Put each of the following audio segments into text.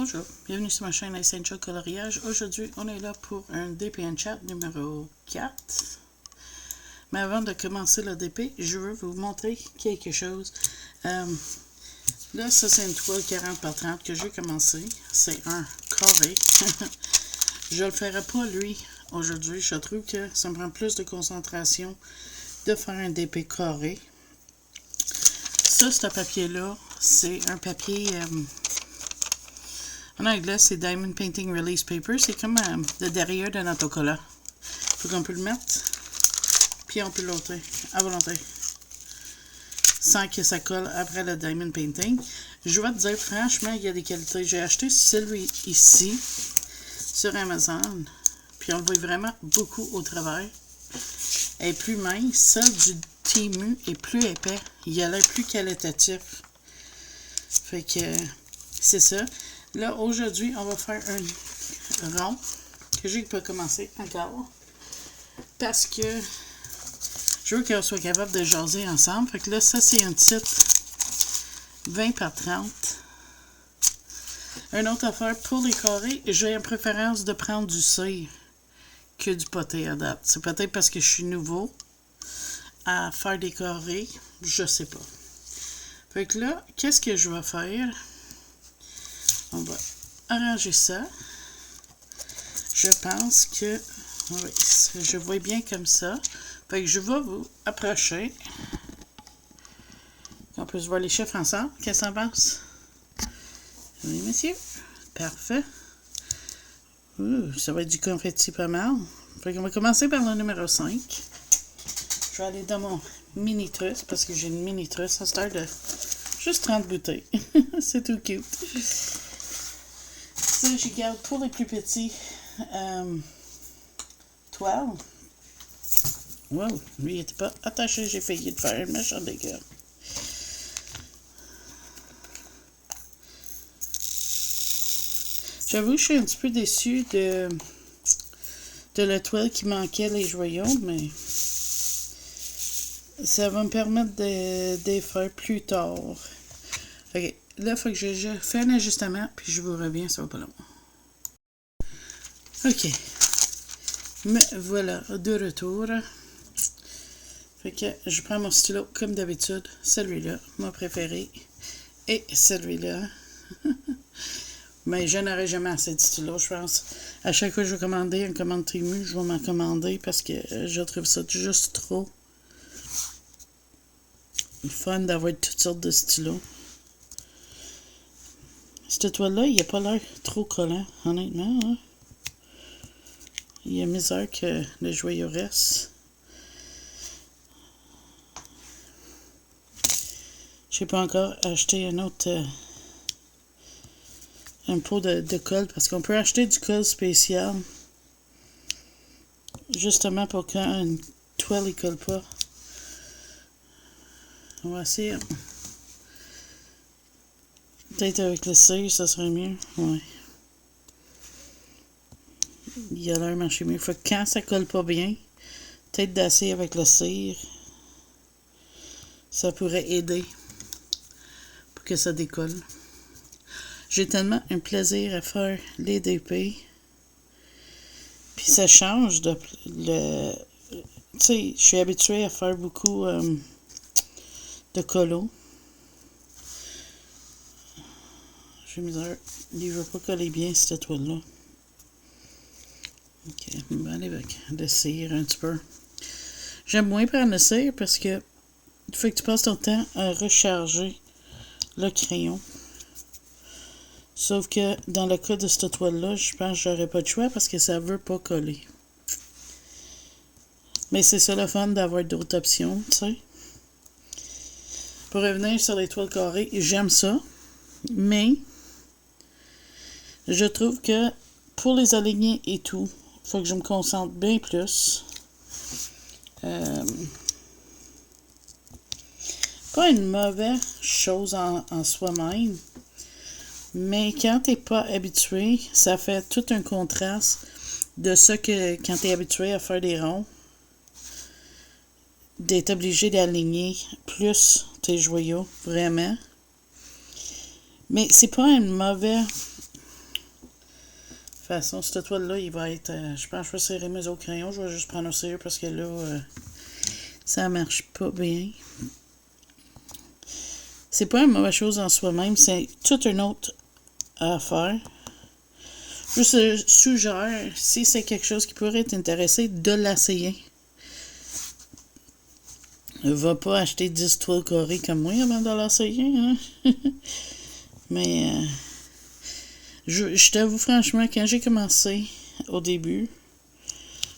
Bonjour, bienvenue sur ma chaîne Essential Coloriage. Aujourd'hui, on est là pour un DP and Chat numéro 4. Mais avant de commencer le DP, je veux vous montrer quelque chose. Là, ça c'est une toile 40 par 30 que j'ai commencé. C'est un carré. Je le ferai pas lui aujourd'hui. Je trouve que ça me prend plus de concentration de faire un DP carré. Ça, ce papier-là, c'est un papier... en anglais, c'est Diamond Painting Release Paper. C'est comme le derrière d'un autocollant. Faut qu'on peut le mettre, puis on peut l'ôter à volonté, sans que ça colle après le Diamond Painting. Je vais te dire, franchement, il y a des qualités. J'ai acheté celui ici, sur Amazon, puis on le voit vraiment beaucoup au travail. Elle est plus mince. Celle du Temu est plus épais. Il a l'air plus qualitatif. Fait que, c'est ça. Là, aujourd'hui, on va faire un rond que j'ai pas commencé encore. Parce que je veux qu'on soit capable de jaser ensemble. Fait que là, ça, c'est un titre 20 par 30. Une autre affaire, pour les carrés, j'ai une préférence de prendre du cire que du poté à date. C'est peut-être parce que je suis nouveau à faire des carrés. Je sais pas. Fait que là, qu'est-ce que je vais faire? On va arranger ça. Je pense que... oui, je vois bien comme ça. Fait que je vais vous approcher. On peut se voir les chiffres ensemble. Qu'est-ce que ça passe? Oui, monsieur. Parfait. Ça va être du confetti pas mal. Fait qu'on va commencer par le numéro 5. Je vais aller dans mon mini-truss parce que j'ai une mini-truss à cette heure de juste 30 bouteilles. C'est tout cute. Ça, je garde pour les plus petits toiles. Wow, lui, il n'était pas attaché. J'ai failli de faire un méchant dégât. J'avoue, je suis un petit peu déçue de la toile qui manquait les joyaux, mais ça va me permettre de les faire plus tard. Ok, là, il faut que je fais un ajustement, puis je vous reviens, ça va pas long. Ok. Mais voilà, de retour. Fait que je prends mon stylo comme d'habitude, celui-là, mon préféré, et celui-là. Mais je n'aurai jamais assez de stylos, je pense. À chaque fois que je vais commander une commande Temu, je vais m'en commander parce que je trouve ça juste trop fun d'avoir toutes sortes de stylos. Cette toile-là, il n'a pas l'air trop collant, honnêtement. Hein? Il y a misère que le joyau reste. Je n'ai pas encore acheté un autre... un pot de colle, parce qu'on peut acheter du colle spécial. Justement pour quand une toile ne colle pas. On va essayer... peut-être avec le cire, ça serait mieux. Ouais. Il a l'air de marcher mieux. Faut que quand ça colle pas bien, peut-être d'essayer avec le cire. Ça pourrait aider pour que ça décolle. J'ai tellement un plaisir à faire les DP. Puis ça change de... tu sais, je suis habituée à faire beaucoup de colo. J'ai misère. Il ne veut pas coller bien cette toile-là. Ok, on va aller avec le cire un petit peu. J'aime moins prendre le cire parce que il faut que tu passes ton temps à recharger le crayon. Sauf que dans le cas de cette toile-là, je pense que j'aurais pas de choix parce que ça veut pas coller. Mais c'est ça le fun d'avoir d'autres options, tu sais. Pour revenir sur les toiles carrées, j'aime ça. Mais je trouve que pour les aligner et tout, il faut que je me concentre bien plus. Pas une mauvaise chose en soi-même. Mais quand t'es pas habitué, ça fait tout un contraste de ça que quand t'es habitué à faire des ronds, d'être obligé d'aligner plus tes joyaux, vraiment. Mais c'est pas une mauvaise façon, cette toile-là, il va être... je pense que je vais serrer mes autres crayons. Je vais juste prendre au sérieux parce que là, ça marche pas bien. C'est pas une mauvaise chose en soi-même. C'est toute une autre affaire. Je suggère, si c'est quelque chose qui pourrait t'intéresser, de l'essayer. Va pas acheter 10 toiles carrées comme moi avant de l'essayer. Hein? Mais je t'avoue franchement, quand j'ai commencé au début,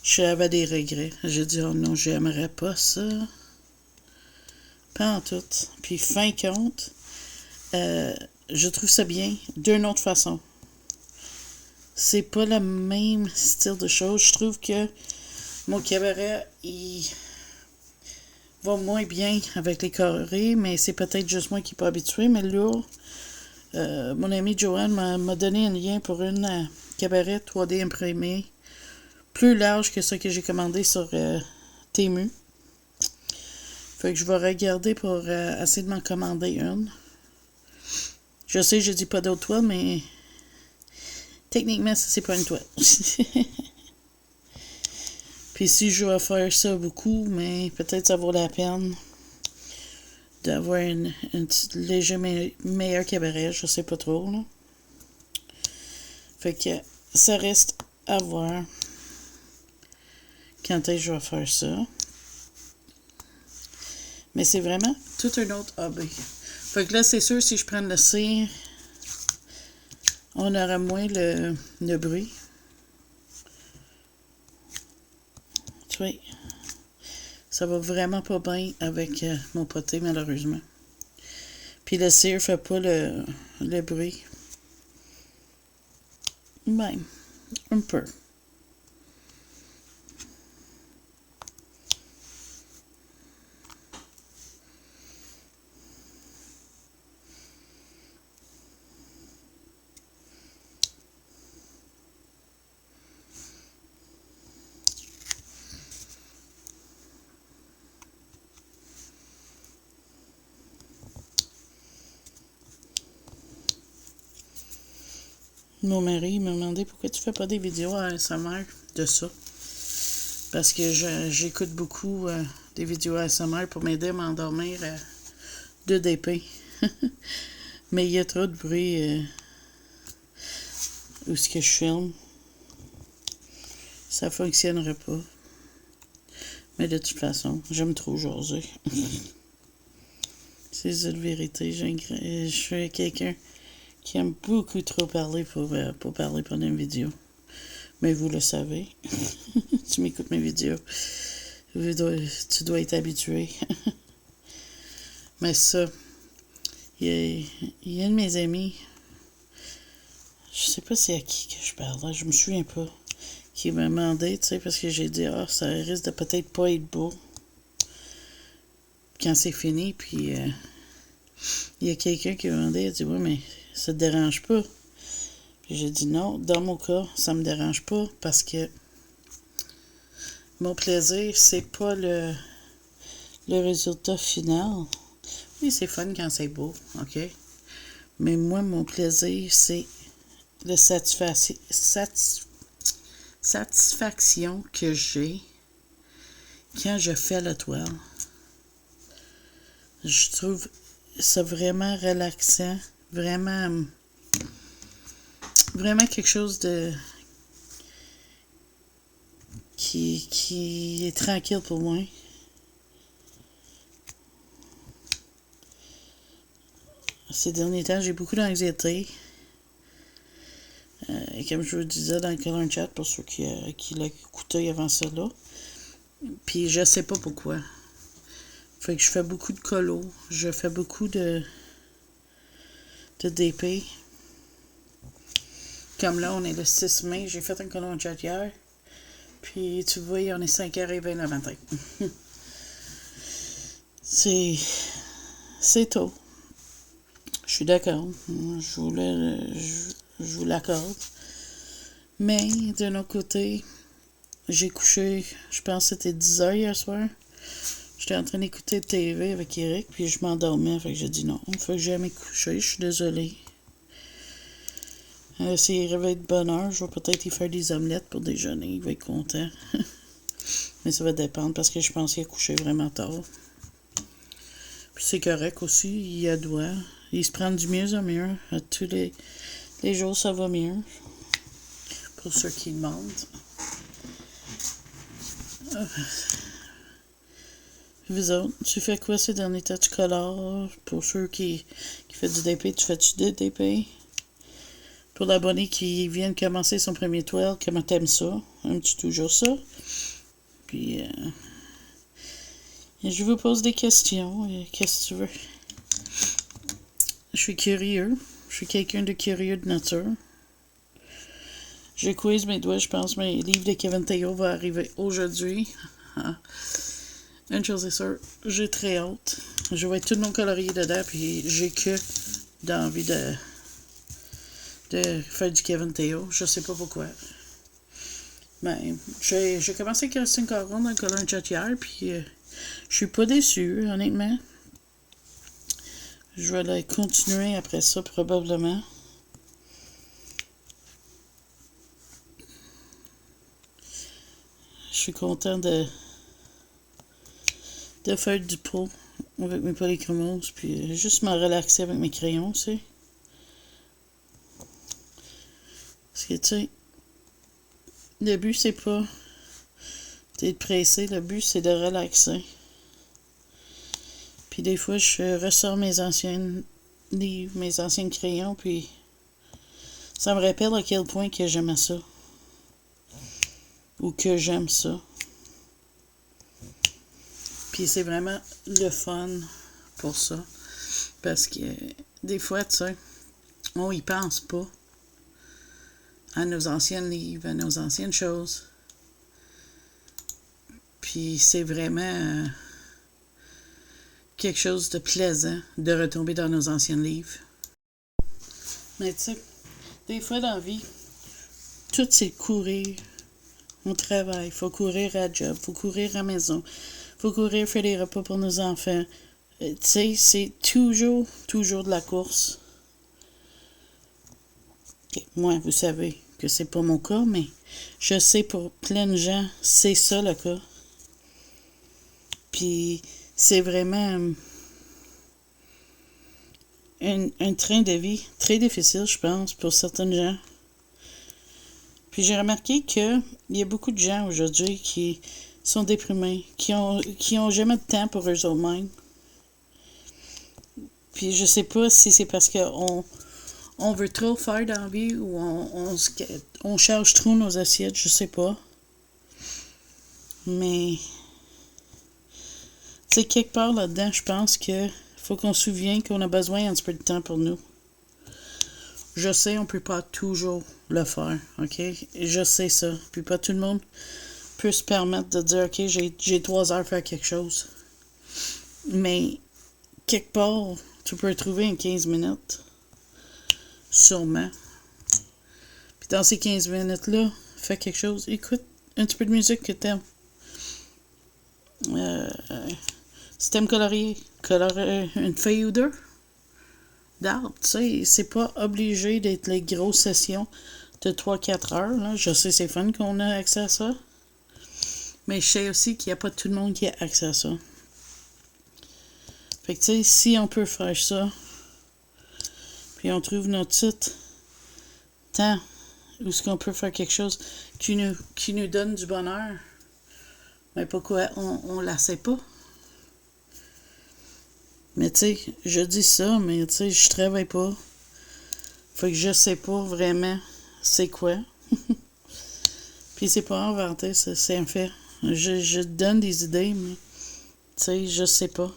j'avais des regrets. J'ai dit, oh non, j'aimerais pas ça. Pas en tout. Puis fin compte, je trouve ça bien d'une autre façon. C'est pas le même style de choses. Je trouve que mon cabaret, il va moins bien avec les carrés, mais c'est peut-être juste moi qui suis pas habitué. Mais là, mon ami Joanne m'a donné un lien pour une cabaret 3D imprimée plus large que ce que j'ai commandé sur Temu. Fait que je vais regarder pour essayer de m'en commander une. Je sais, je dis pas d'autre toile, mais techniquement, ça c'est pas une toile. Puis si je vais faire ça beaucoup, mais peut-être ça vaut la peine d'avoir une petite léger meilleur cabaret, je sais pas trop, là. Fait que ça reste à voir quand est-ce que je vais faire ça. Mais c'est vraiment tout un autre hobby. Fait que là, c'est sûr, si je prends le cire, on aura moins le bruit. Tu vois, ça va vraiment pas bien avec mon poté, malheureusement. Puis le cire fait pas le bruit. Même, un peu. Mon mari m'a demandé pourquoi tu fais pas des vidéos à ASMR de ça. Parce que j'écoute beaucoup des vidéos ASMR pour m'aider à m'endormir de DP. Mais il y a trop de bruit où ce que je filme. Ça fonctionnerait pas. Mais de toute façon, j'aime trop jaser. C'est ça la vérité. Je suis quelqu'un qui aime beaucoup trop parler pour parler pendant une vidéo. Mais vous le savez. Tu m'écoutes mes vidéos. Tu dois être habitué. Mais ça, il y a un de mes amis, je sais pas c'est à qui que je parle, je me souviens pas, qui m'a demandé, tu sais, parce que j'ai dit, ça risque de peut-être pas être beau quand c'est fini, puis il y a quelqu'un qui m'a demandé, il a dit, oui, mais ça te dérange pas? Puis j'ai dit non, dans mon cas, ça me dérange pas, parce que mon plaisir, c'est pas le résultat final. Oui, c'est fun quand c'est beau, OK? Mais moi, mon plaisir, c'est la satisfaction que j'ai quand je fais la toile. Je trouve ça vraiment relaxant, vraiment quelque chose de qui est tranquille pour moi. Ces derniers temps, j'ai beaucoup d'anxiété. Comme je vous disais dans le color chat, pour ceux qui l'écoutaient avant cela. Puis je sais pas pourquoi. Fait que je fais beaucoup de colo. Je fais beaucoup de DP. Comme là, on est le 6 mai. J'ai fait un color chat hier. Puis tu vois, on est 5h20 le matin. C'est tôt. Je suis d'accord. Je vous l'accorde. Mais, d'un autre côté, j'ai couché, je pense que c'était 10h hier soir. J'étais en train d'écouter TV avec Eric, puis je m'endormais. Fait que j'ai dit non, il faut que j'aille me coucher. Je suis désolée. S'il réveille de bonne heure, je vais peut-être y faire des omelettes pour déjeuner. Il va être content. Mais ça va dépendre parce que je pense qu'il a couché vraiment tard. Puis c'est correct aussi, il y a droit. Il se prend du mieux en mieux. À tous les jours, ça va mieux. Pour ceux qui demandent. Vous autres, tu fais quoi ces derniers temps? Tu colores? Pour ceux qui font du DP, tu fais-tu des DP? Pour l'abonné qui vient de commencer son premier 12, comment t'aimes ça? Aimes-tu toujours ça? Puis, je vous pose des questions. Qu'est-ce que tu veux? Je suis curieux. Je suis quelqu'un de curieux de nature. Je quiz mes doigts, je pense. Mes livres de Kevin Théo va arriver aujourd'hui. Une chose est sûre, j'ai très hâte. Je vais être tout le monde colorié dedans, puis j'ai que d'envie de faire du Kevin Théo. Je sais pas pourquoi. Ben, j'ai commencé avec Christine Caron dans le color chat hier, puis je suis pas déçue, honnêtement. Je vais aller continuer après ça, probablement. Je suis content de faire du pot avec mes polychromoses, puis juste me relaxer avec mes crayons, tu sais. Parce que, tu sais, le but, c'est pas d'être pressé, le but, c'est de relaxer. Puis des fois, je ressors mes anciens livres, mes anciens crayons, puis ça me rappelle à quel point que j'aimais ça. Ou que j'aime ça. Puis c'est vraiment le fun pour ça. Parce que des fois, tu sais, on y pense pas à nos anciens livres, à nos anciennes choses. Puis c'est vraiment quelque chose de plaisant de retomber dans nos anciens livres. Mais tu sais, des fois dans la vie, tout c'est courir. On travaille, faut courir à la job, faut courir à la maison, faut courir faire des repas pour nos enfants. Tu sais, c'est toujours de la course. Okay. Moi, vous savez que c'est pas mon cas, mais je sais pour plein de gens, c'est ça le cas. Puis c'est vraiment un train de vie très difficile, je pense, pour certaines gens. Puis j'ai remarqué qu'il y a beaucoup de gens aujourd'hui qui sont déprimés, qui ont jamais de temps pour eux mêmes. Puis je sais pas si c'est parce qu'on veut trop faire dans la vie ou on charge trop nos assiettes, je sais pas. Mais tu sais, quelque part là-dedans, je pense que faut qu'on se souvienne qu'on a besoin un petit peu de temps pour nous. Je sais, on peut pas toujours le faire, OK? Je sais ça. Puis pas tout le monde peut se permettre de dire, OK, j'ai 3 heures à faire quelque chose. Mais, quelque part, tu peux trouver en 15 minutes. Sûrement. Puis dans ces 15 minutes-là, fais quelque chose. Écoute un petit peu de musique que t'aimes. Si t'aimes colorier, colore une feuille ou deux d'arbre, tu sais, c'est pas obligé d'être les grosses sessions de 3-4 heures, là. Je sais, c'est fun qu'on a accès à ça. Mais je sais aussi qu'il n'y a pas tout le monde qui a accès à ça. Fait que, tu sais, si on peut faire ça, puis on trouve notre titre temps où est-ce qu'on peut faire quelque chose qui nous donne du bonheur, mais pourquoi on la sait pas? Mais tu sais, je dis ça, mais tu sais, je travaille pas. Fait que je sais pas vraiment c'est quoi. Puis c'est pas inventé, c'est un fait. Je te donne des idées, mais tu sais, je sais pas.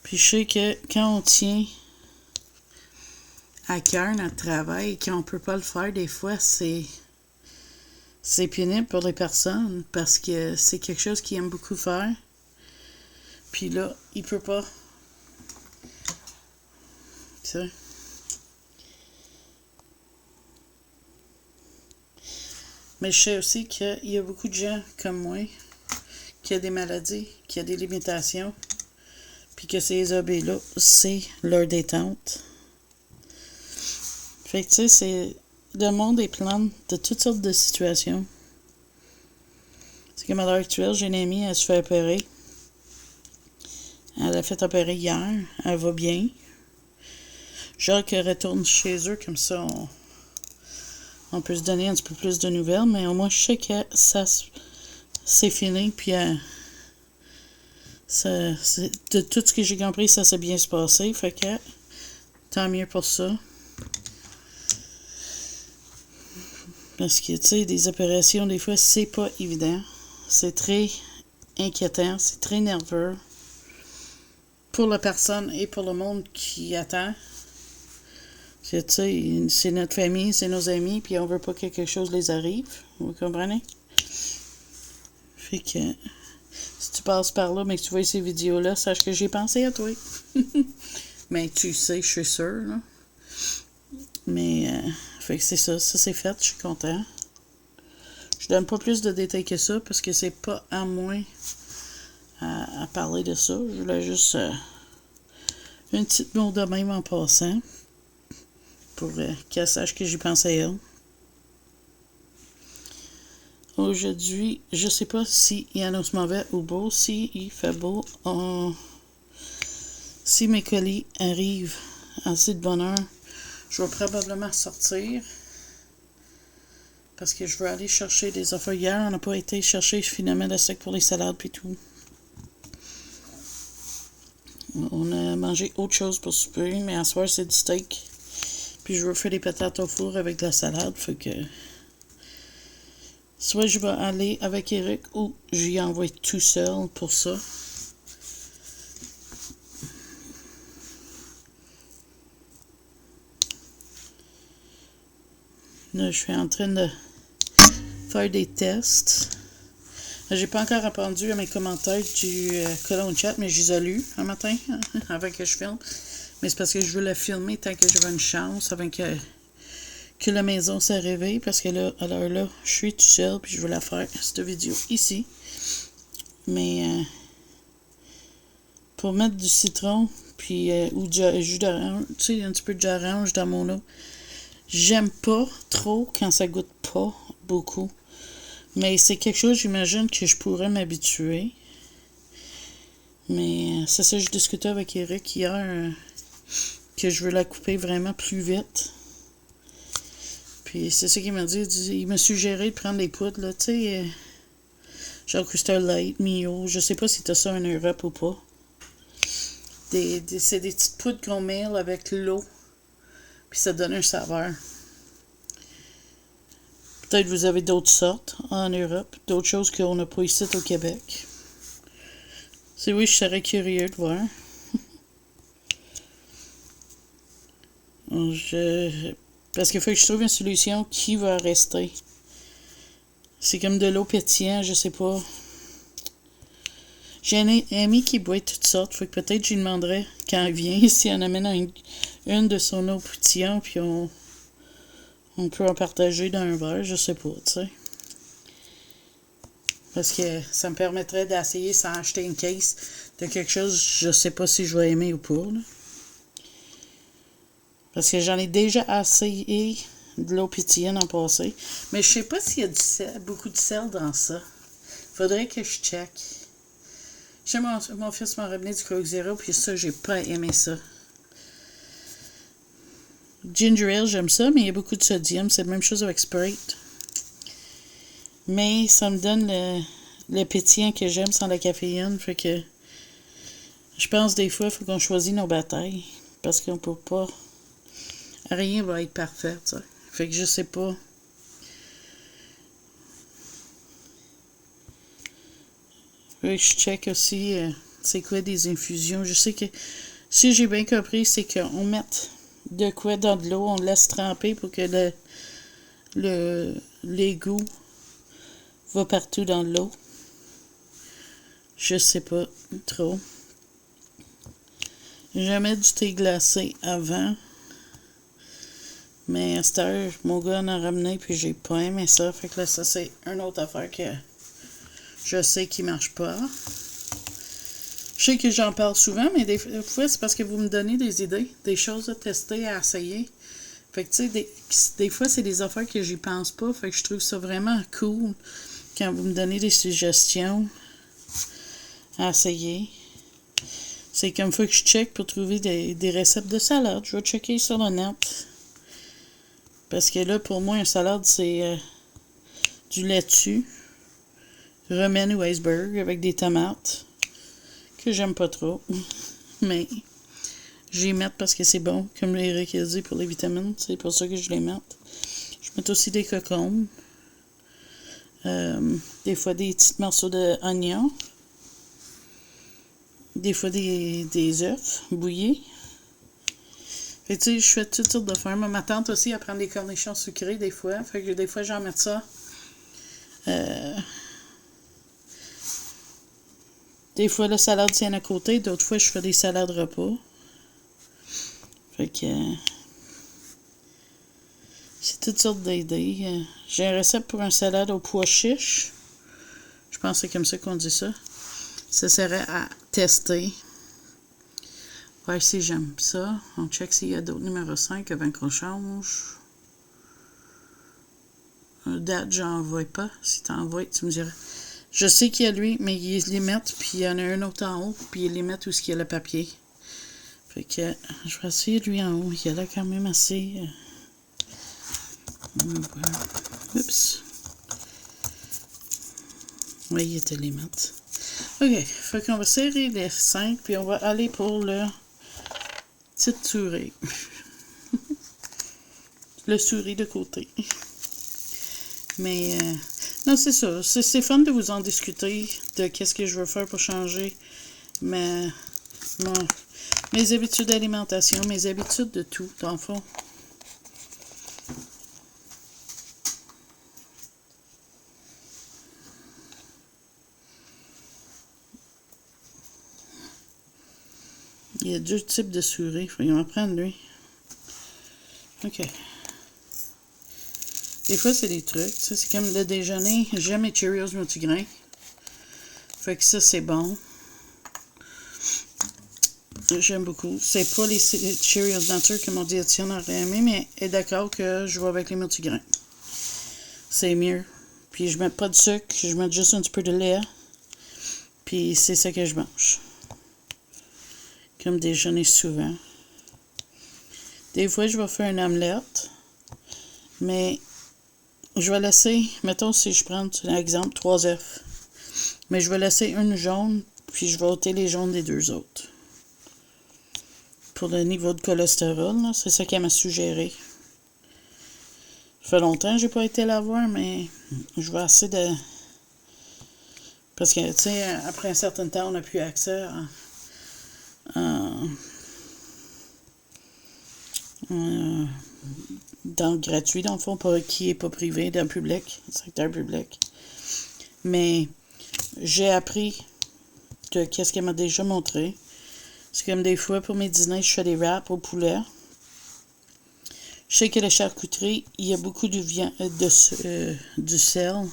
Puis je sais que quand on tient à cœur notre travail et qu'on peut pas le faire des fois, c'est pénible pour les personnes parce que c'est quelque chose qu'ils aiment beaucoup faire. Puis là, il peut pas. Tu sais. Mais je sais aussi qu'il y a beaucoup de gens comme moi qui ont des maladies, qui ont des limitations, puis que ces hobbies-là, c'est leur détente. Fait que, tu sais, c'est... Le monde est plein de toutes sortes de situations. C'est comme à l'heure actuelle, j'ai une amie, elle se fait opérer. Elle a fait opérer hier. Elle va bien. Genre qu'elle retourne chez eux, comme ça, on peut se donner un petit peu plus de nouvelles. Mais au moins, je sais que ça, c'est fini. Puis, de tout ce que j'ai compris, ça s'est bien se passer. Fait que, tant mieux pour ça. Parce que, tu sais, des opérations, des fois, c'est pas évident. C'est très inquiétant, c'est très nerveux. Pour la personne et pour le monde qui attend. Tu sais, c'est notre famille, c'est nos amis, puis on veut pas que quelque chose les arrive. Vous comprenez? Fait que, si tu passes par là, mais que tu vois ces vidéos-là, sache que j'ai pensé à toi. Mais tu sais, je suis sûre, là. Mais, fait que c'est ça, c'est fait, je suis content. Je donne pas plus de détails que ça, parce que c'est pas à moi à parler de ça. Je voulais juste une petite mot de même en passant, pour qu'elle sache que j'y pensais à elle. Aujourd'hui, je sais pas s'il annonce mauvais ou beau. S'il fait beau, si mes colis arrivent assez de bonne heure, je vais probablement sortir. Parce que je veux aller chercher des affaires. Hier, on n'a pas été chercher finalement le sac pour les salades et tout. On a mangé autre chose pour souper, mais à soir, c'est du steak. Puis je veux faire des patates au four avec de la salade, fait que... Soit je vais aller avec Eric ou j'y envoie tout seul pour ça. Là, je suis en train de faire des tests. J'ai pas encore répondu à mes commentaires du colon chat, mais je les ai lus un matin avant que je filme. Mais c'est parce que je veux la filmer tant que j'avais une chance avant que la maison s'est réveillée. Parce que là, à l'heure là, je suis tout seul puis je veux la faire, cette vidéo ici. Mais pour mettre du citron puis ou du jus d'orange, tu sais, un petit peu de jus d'orange dans mon eau. J'aime pas trop quand ça goûte pas beaucoup. Mais c'est quelque chose, j'imagine, que je pourrais m'habituer. Mais c'est ça, je discutais avec Eric hier, que je veux la couper vraiment plus vite. Puis c'est ça qu'il m'a dit. Il m'a suggéré de prendre des poudres, là, tu sais, genre Crystal Light, Mio. Je sais pas si t'as ça en Europe ou pas. C'est des petites poudres qu'on mêle avec l'eau. Puis ça donne un saveur. Peut-être que vous avez d'autres sortes en Europe, d'autres choses qu'on n'a pas ici au Québec. C'est oui, je serais curieux de voir. Parce qu'il faut que je trouve une solution qui va rester. C'est comme de l'eau pétillante, je sais pas. J'ai un ami qui boit toutes sortes, fait que peut-être je lui demanderais quand il vient si on amène une de son eau pétillante, puis on peut en partager dans un verre, je sais pas, tu sais. Parce que ça me permettrait d'essayer sans acheter une case de quelque chose, je sais pas si je vais aimer ou pas, là. Parce que j'en ai déjà essayé de l'eau pétillante en passé. Mais je sais pas s'il y a du sel, beaucoup de sel dans ça. Faudrait que je check. J'ai mon fils m'a ramené du Coke Zero, puis ça, j'ai pas aimé ça. Ginger Ale, j'aime ça, mais il y a beaucoup de sodium. C'est la même chose avec Sprite. Mais ça me donne le pétillant que j'aime sans la caféine. Fait que je pense des fois, il faut qu'on choisisse nos batailles. Parce qu'on peut pas... Rien va être parfait, tu sais. Fait que je sais pas. Fait que je check aussi c'est quoi des infusions. Je sais que si j'ai bien compris, c'est qu'on met de quoi dans de l'eau, on le laisse tremper pour que l'égout va partout dans l'eau. Je sais pas trop. Jamais du thé glacé avant. Mais à cette heure, mon gars en a ramené puis j'ai pas aimé ça. Fait que là, ça c'est une autre affaire que je sais qui marche pas. Je sais que j'en parle souvent, mais des fois, c'est parce que vous me donnez des idées, des choses à tester, à essayer. Fait que, tu sais, des fois, c'est des affaires que j'y pense pas. Fait que je trouve ça vraiment cool quand vous me donnez des suggestions à essayer. C'est comme faut que je check pour trouver des recettes de salade. Je vais checker sur le net. Parce que là, pour moi, une salade, c'est du laitue, romaine ou iceberg avec des tomates que j'aime pas trop. Mais j'y mets parce que c'est bon, comme Eric a dit, pour les vitamines. C'est pour ça que je les mets. Je mets aussi des cocombes. Des fois des petits morceaux d'oignon. Des fois des œufs bouillis. Fait que tu sais, je fais toutes sortes de faire. Ma tante aussi, elle prend des cornichons sucrés des fois. Fait que des fois, j'en mets ça. Des fois, la salade tient à côté. D'autres fois, je fais des salades repas. Fait que... c'est toutes sortes d'idées. J'ai une recette pour un salade aux pois chiches. Je pense que c'est comme ça qu'on dit ça. Ça serait à tester. Ouais, si j'aime ça. On check s'il y a d'autres numéro 5 avant qu'on change. Date, j'en vois pas. Si t'en vois, tu me diras. Je sais qu'il y a lui, mais ils les mettent, puis il y en a un autre en haut, puis ils les mettent où il y a le papier. Fait que je vais essayer lui en haut. Il a l'air quand même assez... Oups. Oui, il était les mettre. OK. Fait qu'on va serrer les 5, puis on va aller pour le petite souris. Le souris de côté. Mais, non, c'est ça. C'est fun de vous en discuter, de qu'est-ce que je veux faire pour changer mes habitudes d'alimentation, mes habitudes de tout, dans le fond. Il y a 2 types de souris. Il faut en prendre, lui. OK. Des fois, c'est des trucs. C'est comme le déjeuner. J'aime les Cheerios multigrains. Fait que ça, c'est bon. J'aime beaucoup. C'est pas les Cheerios nature que mon diététicienne aurait aimé, mais elle est d'accord que je vais avec les multigrains. C'est mieux. Puis je mets pas de sucre. Je mets juste un petit peu de lait. Puis c'est ça que je mange. Comme déjeuner souvent. Des fois, je vais faire une omelette. Mais je vais laisser, mettons si je prends, un exemple, 3 œufs. Mais je vais laisser une jaune, puis je vais ôter les jaunes des 2 autres. Pour le niveau de cholestérol, c'est ça qu'elle m'a suggéré. Ça fait longtemps que j'ai pas été la voir, mais je vais essayer de... Parce que, tu sais, après un certain temps, on n'a plus accès dans le gratuit, dans le fond, qui n'est pas privé, dans le public, le secteur public. Mais j'ai appris de qu'est-ce qu'elle m'a déjà montré. C'est comme des fois, pour mes dîners, je fais des wraps au poulet. Je sais que la charcuterie, il y a beaucoup du sel.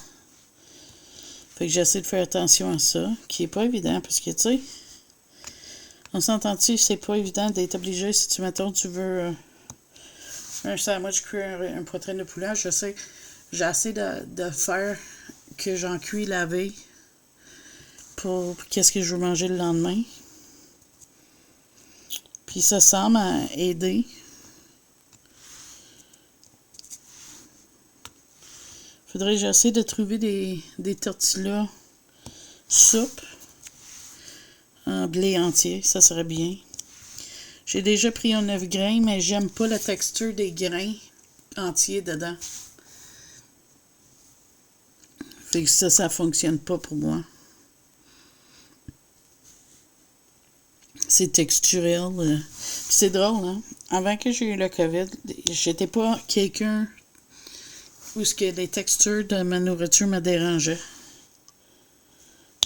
Fait que j'essaie de faire attention à ça, qui est pas évident, parce que, tu sais, on s'entend-tu, c'est pas évident d'être obligé, si tu, mettons, tu veux un sandwich cuit, un poitrine de poulet, j'essaie de faire que j'en cuis lavé pour qu'est-ce que je veux manger le lendemain. Puis ça semble aider. Faudrait que j'essaie de trouver des tortillas soupe en blé entier, ça serait bien. J'ai déjà pris un 9 grains, mais j'aime pas la texture des grains entiers dedans. Fait que ça fonctionne pas pour moi. C'est texturel. Puis c'est drôle, hein? Avant que j'ai eu le COVID, j'étais pas quelqu'un où ce que les textures de ma nourriture me dérangeaient.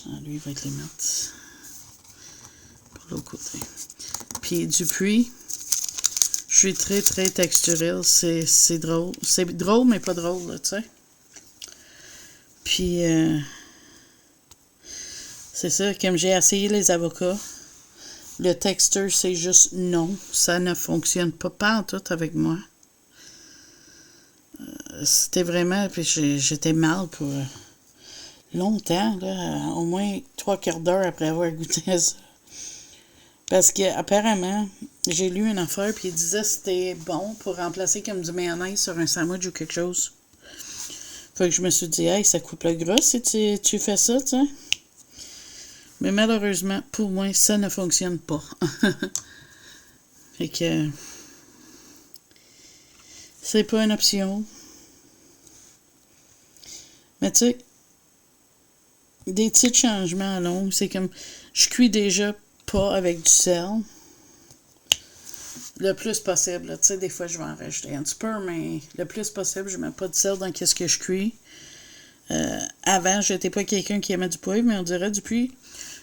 Ah, lui, il va être les mettre pour l'autre côté. Puis Dupuis, je suis très, très texturel. C'est drôle. C'est drôle, mais pas drôle, là, tu sais. Puis, c'est ça, comme j'ai essayé les avocats, le texture, c'est juste non. Ça ne fonctionne pas en tout avec moi. c'était vraiment... Puis j'étais mal pour longtemps, là, au moins 3/4 d'heure après avoir goûté à ça. Parce que apparemment, j'ai lu une affaire, puis il disait que c'était bon pour remplacer comme du mayonnaise sur un sandwich ou quelque chose. Fait que je me suis dit, hey, ça coupe le gras si tu fais ça, tu sais. Mais malheureusement, pour moi, ça ne fonctionne pas. Fait que c'est pas une option. Mais tu sais, des petits changements à long, c'est comme, je cuis déjà pas avec du sel. Le plus possible, tu sais, des fois je vais en rajouter un petit peu, mais le plus possible, je mets pas de sel dans ce que je cuis. Avant, j'étais pas quelqu'un qui aimait du poivre, mais on dirait depuis,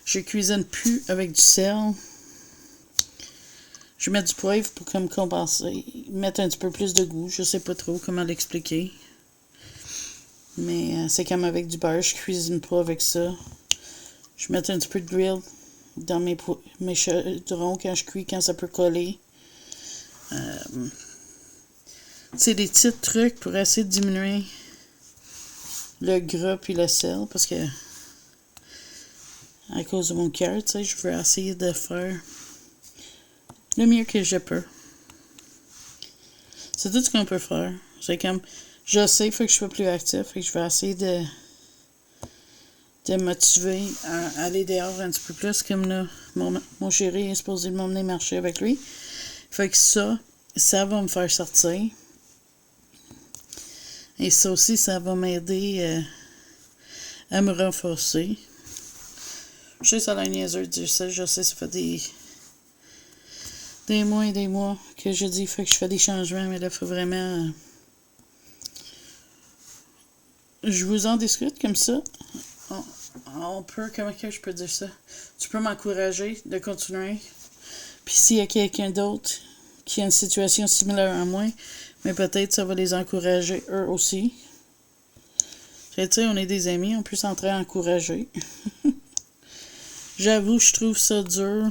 je cuisine plus avec du sel. Je mets du poivre pour comme compenser, mettre un petit peu plus de goût. Je sais pas trop comment l'expliquer. Mais c'est comme avec du beurre, je cuisine pas avec ça. Je mets un petit peu de grill dans mes chaudrons quand je cuis, quand ça peut coller. C'est des petits trucs pour essayer de diminuer le gras puis le sel, parce que à cause de mon cœur, tu sais, je veux essayer de faire le mieux que je peux. C'est tout ce qu'on peut faire. C'est comme, je sais, il faut que je sois plus actif, et que je vais essayer de motiver à aller dehors un petit peu plus, comme là, mon chéri est supposé m'emmener marcher avec lui. Fait que ça va me faire sortir. Et ça aussi, ça va m'aider à me renforcer. Je sais, ça a l'air niaiseux de dire ça. Je sais, ça fait des mois et des mois que je dis que je fais des changements, mais là, il faut vraiment... je vous en discute comme ça. On peut... Comment que je peux dire ça? Tu peux m'encourager de continuer. Puis s'il y a quelqu'un d'autre qui a une situation similaire à moi, mais peut-être ça va les encourager eux aussi. Tu sais, on est des amis, on peut s'encourager. J'avoue, je trouve ça dur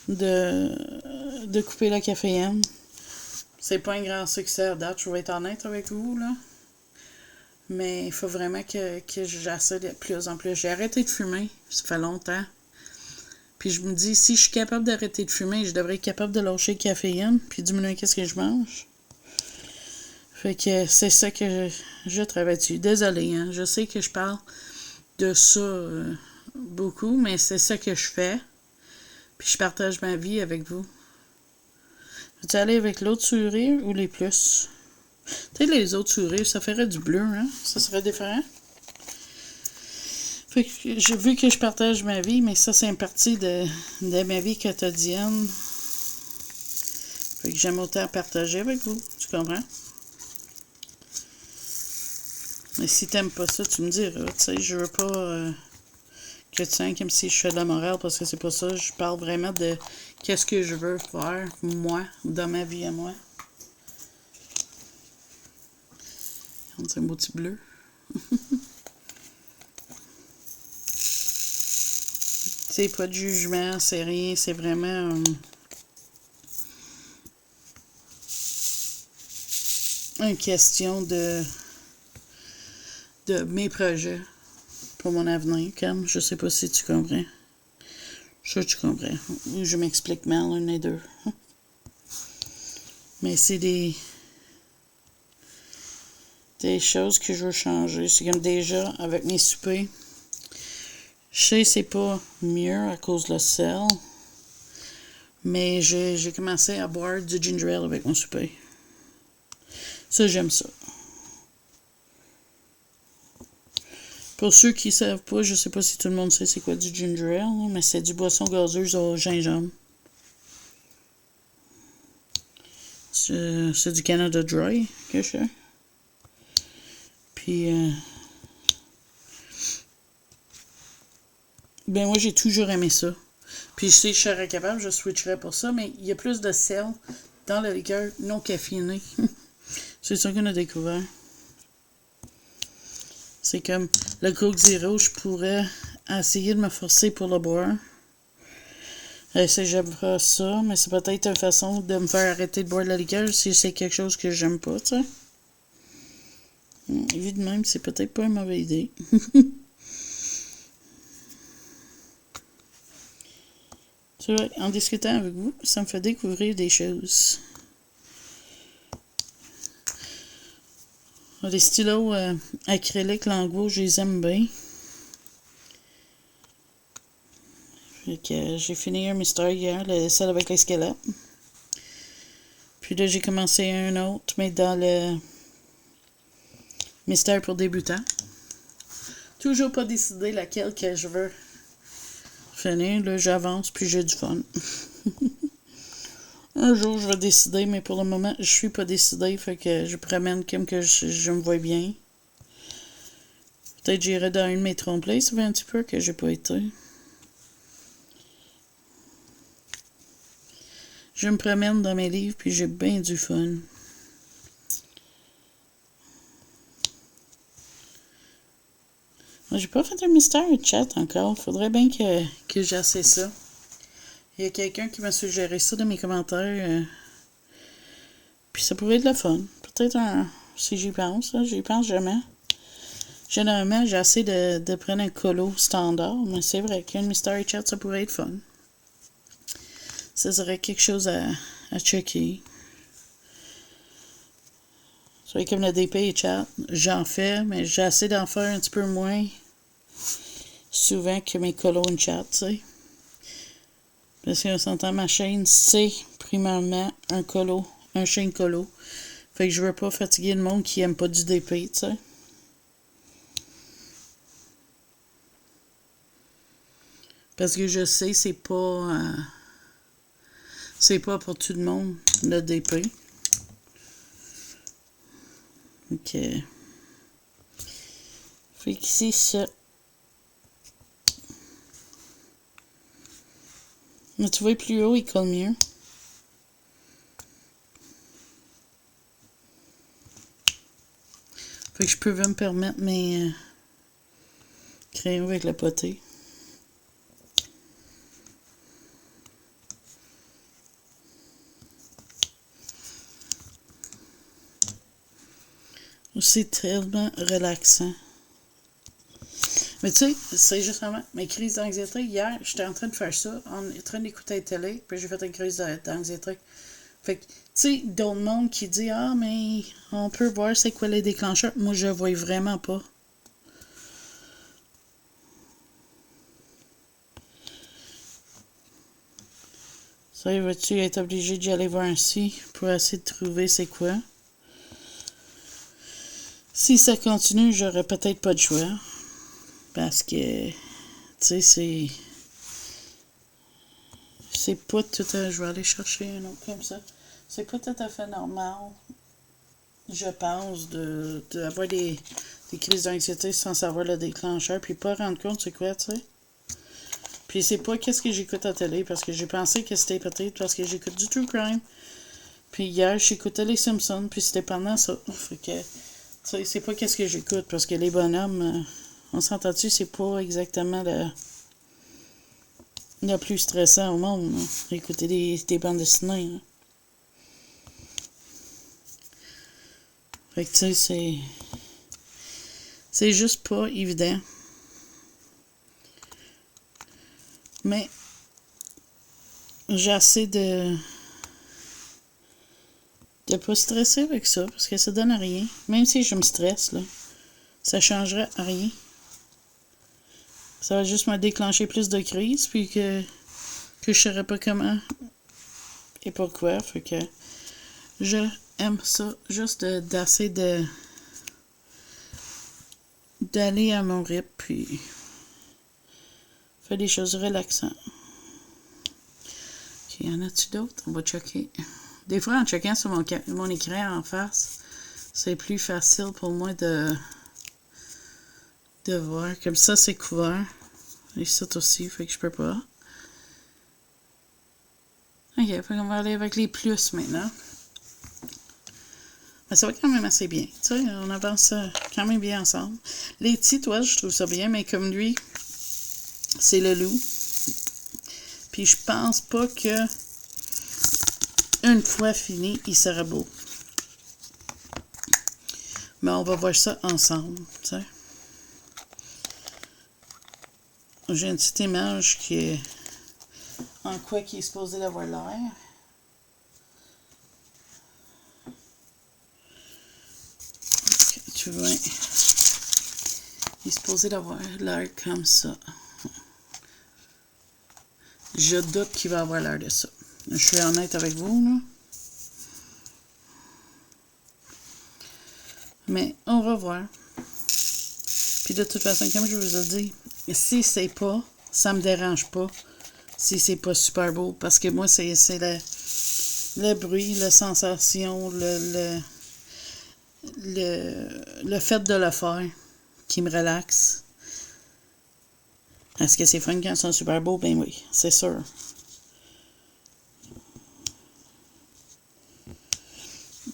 de couper la caféine. C'est pas un grand succès à date, je vais être honnête avec vous, là. Mais il faut vraiment que j'essaie de plus en plus. J'ai arrêté de fumer, ça fait longtemps. Puis je me dis, si je suis capable d'arrêter de fumer, je devrais être capable de lâcher la caféine, puis diminuer qu'est-ce que je mange. Fait que c'est ça que je travaille dessus. Désolée, hein, je sais que je parle de ça beaucoup, mais c'est ça que je fais. Puis je partage ma vie avec vous. Veux-tu aller avec l'autre sourire ou les plus? Tu sais, les autres sourires, ça ferait du bleu, hein? Ça serait différent. Fait que j'ai vu que je partage ma vie, mais ça, c'est une partie de ma vie quotidienne. Fait que j'aime autant partager avec vous. Tu comprends? Mais si t'aimes pas ça, tu me diras. Tu sais, je veux pas que tu sens comme si je fais de la morale, parce que c'est pas ça. Je parle vraiment de qu'est-ce que je veux faire, moi, dans ma vie à moi. C'est un beau petit bleu. C'est pas de jugement, c'est rien, c'est vraiment une question de mes projets pour mon avenir, comme je sais pas si tu comprends. Je sais que tu comprends. Ou je m'explique mal, un des deux. Mais c'est des choses que je veux changer. C'est comme déjà avec mes soupers. Je sais que c'est pas mieux à cause de le sel, mais j'ai commencé à boire du ginger ale avec mon souper. Ça, j'aime ça. Pour ceux qui ne savent pas, je sais pas si tout le monde sait c'est quoi du ginger ale, mais c'est du boisson gazeuse au gingembre. C'est du Canada Dry que je fais. Puis... ben moi, j'ai toujours aimé ça. Puis si je serais capable, je switcherais pour ça, mais il y a plus de sel dans la liqueur non caféinée. C'est ça qu'on a découvert. C'est comme le Coke Zero, je pourrais essayer de me forcer pour le boire. J'aimerais ça, mais c'est peut-être une façon de me faire arrêter de boire de la liqueur si c'est quelque chose que j'aime pas, tu sais. Vu de même, c'est peut-être pas une mauvaise idée. C'est vrai, en discutant avec vous, ça me fait découvrir des choses. Les stylos acryliques Langos, je les aime bien. Fait que j'ai fini un mystère hier, celle avec les squelettes. Puis là, j'ai commencé un autre, mais dans le mystère pour débutants. Toujours pas décidé laquelle que je veux finir. Là, j'avance, puis j'ai du fun. Un jour, je vais décider, mais pour le moment, je suis pas décidée. Fait que je promène comme que je me vois bien. Peut-être j'irai dans une de mes trompe-l'œil. Ça fait un petit peu que j'ai pas été. Je me promène dans mes livres, puis j'ai bien du fun. Moi, j'ai pas fait un mystère chat encore. Faudrait bien que j'essaie ça. Il y a quelqu'un qui m'a suggéré ça dans mes commentaires. Puis ça pourrait être le fun. Peut-être si j'y pense. Là, j'y pense jamais. Généralement, j'essaie de prendre un colo standard. Mais c'est vrai qu'un mystery chat, ça pourrait être fun. Ça serait quelque chose à checker. C'est comme le DP et chat. J'en fais, mais j'essaie d'en faire un petit peu moins souvent que mes colos en chat, tu sais. Parce qu'on s'entend, ma chaîne, c'est primairement un chaîne colo. Fait que je veux pas fatiguer le monde qui aime pas du DP, tu sais. Parce que je sais, c'est pas pour tout le monde, le DP. Ok. Fait que c'est ça. Mais tu vois, plus haut, il colle mieux. Fait que je peux me permettre mes crayons avec le poté. C'est tellement relaxant. Mais tu sais, c'est justement mes crises d'anxiété. Hier, j'étais en train de faire ça, en train d'écouter la télé, puis j'ai fait une crise d'anxiété. Fait que, tu sais, d'autres monde qui dit ah, mais on peut voir c'est quoi les déclencheurs. Moi, je vois vraiment pas. Ça, vas-tu être obligé d'y aller voir ainsi pour essayer de trouver c'est quoi? Si ça continue, j'aurais peut-être pas de choix. Parce que, tu sais, c'est pas tout à... Je vais aller chercher un autre comme ça. C'est pas tout à fait normal, je pense, d'avoir des crises d'anxiété sans savoir le déclencheur, puis pas rendre compte c'est quoi, tu sais. Puis c'est pas qu'est-ce que j'écoute à la télé, parce que j'ai pensé que c'était peut-être parce que j'écoute du true crime. Puis hier, j'écoutais les Simpsons, puis c'était pendant ça. Fait que, tu sais, c'est pas qu'est-ce que j'écoute, parce que les bonhommes... on s'entend-tu, c'est pas exactement le plus stressant au monde, là. Écouter des bandes dessinées. Là. Fait que tu sais, c'est juste pas évident. Mais j'essaie de pas stresser avec ça, parce que ça donne à rien. Même si je me stresse, là, ça changerait à rien. Ça va juste me déclencher plus de crises, puis que je saurais pas comment et pourquoi. Fait que je aime ça, juste d'essayer d'aller à mon rythme, puis faire des choses relaxantes. Ok, y en a-tu d'autres? On va checker. Des fois, en checkant sur mon écran en face, c'est plus facile pour moi de voir. Comme ça, c'est couvert. Et ça aussi, fait que je peux pas. Ok, fait qu'on va aller avec les plus maintenant. Mais ça va quand même assez bien. Tu sais, on avance quand même bien ensemble. Les petits, toi, je trouve ça bien, mais comme lui, c'est le loup. Puis je pense pas que une fois fini, il sera beau. Mais on va voir ça ensemble, tu sais. J'ai une petite image qui est en quoi qui est supposé d'avoir l'air. Tu vois, il est supposé d'avoir l'air comme ça. Je doute qu'il va avoir l'air de ça. Je suis honnête avec vous, là. Mais on va voir. Puis de toute façon, comme je vous ai dit, si c'est pas, ça me dérange pas. Si c'est pas super beau. Parce que moi, c'est le bruit, la sensation, le fait de le faire qui me relaxe. Est-ce que c'est fun quand ils sont super beaux? Ben oui, c'est sûr.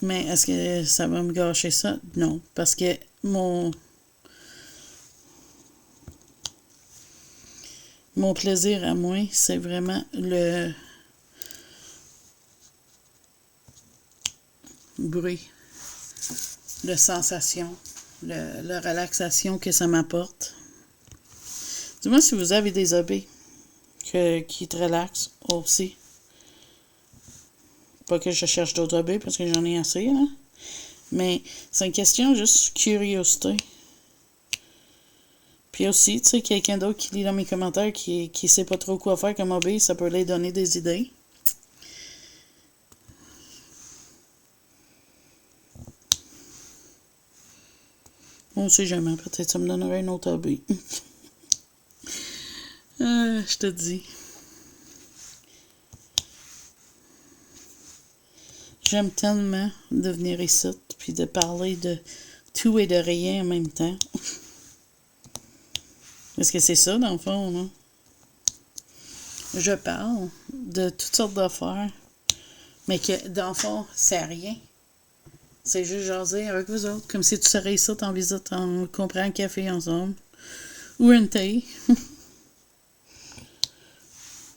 Mais est-ce que ça va me gâcher ça? Non, parce que mon plaisir à moi, c'est vraiment le bruit, la sensation, la relaxation que ça m'apporte. Dis-moi si vous avez des hobbies qui te relaxent aussi. Pas que je cherche d'autres hobbies parce que j'en ai assez, là. Mais c'est une question juste curiosité. Puis aussi, tu sais, quelqu'un d'autre qui lit dans mes commentaires qui sait pas trop quoi faire comme hobby, ça peut lui donner des idées. On sait jamais, peut-être ça me donnerait un autre hobby. Je te dis. J'aime tellement de venir ici puis de parler de tout et de rien en même temps. Est-ce que c'est ça, dans le fond, non? Je parle de toutes sortes d'affaires, mais que, dans le fond, c'est rien. C'est juste jaser avec vous autres, comme si tu serais ici en visite, on comprend un café ensemble, ou un thé,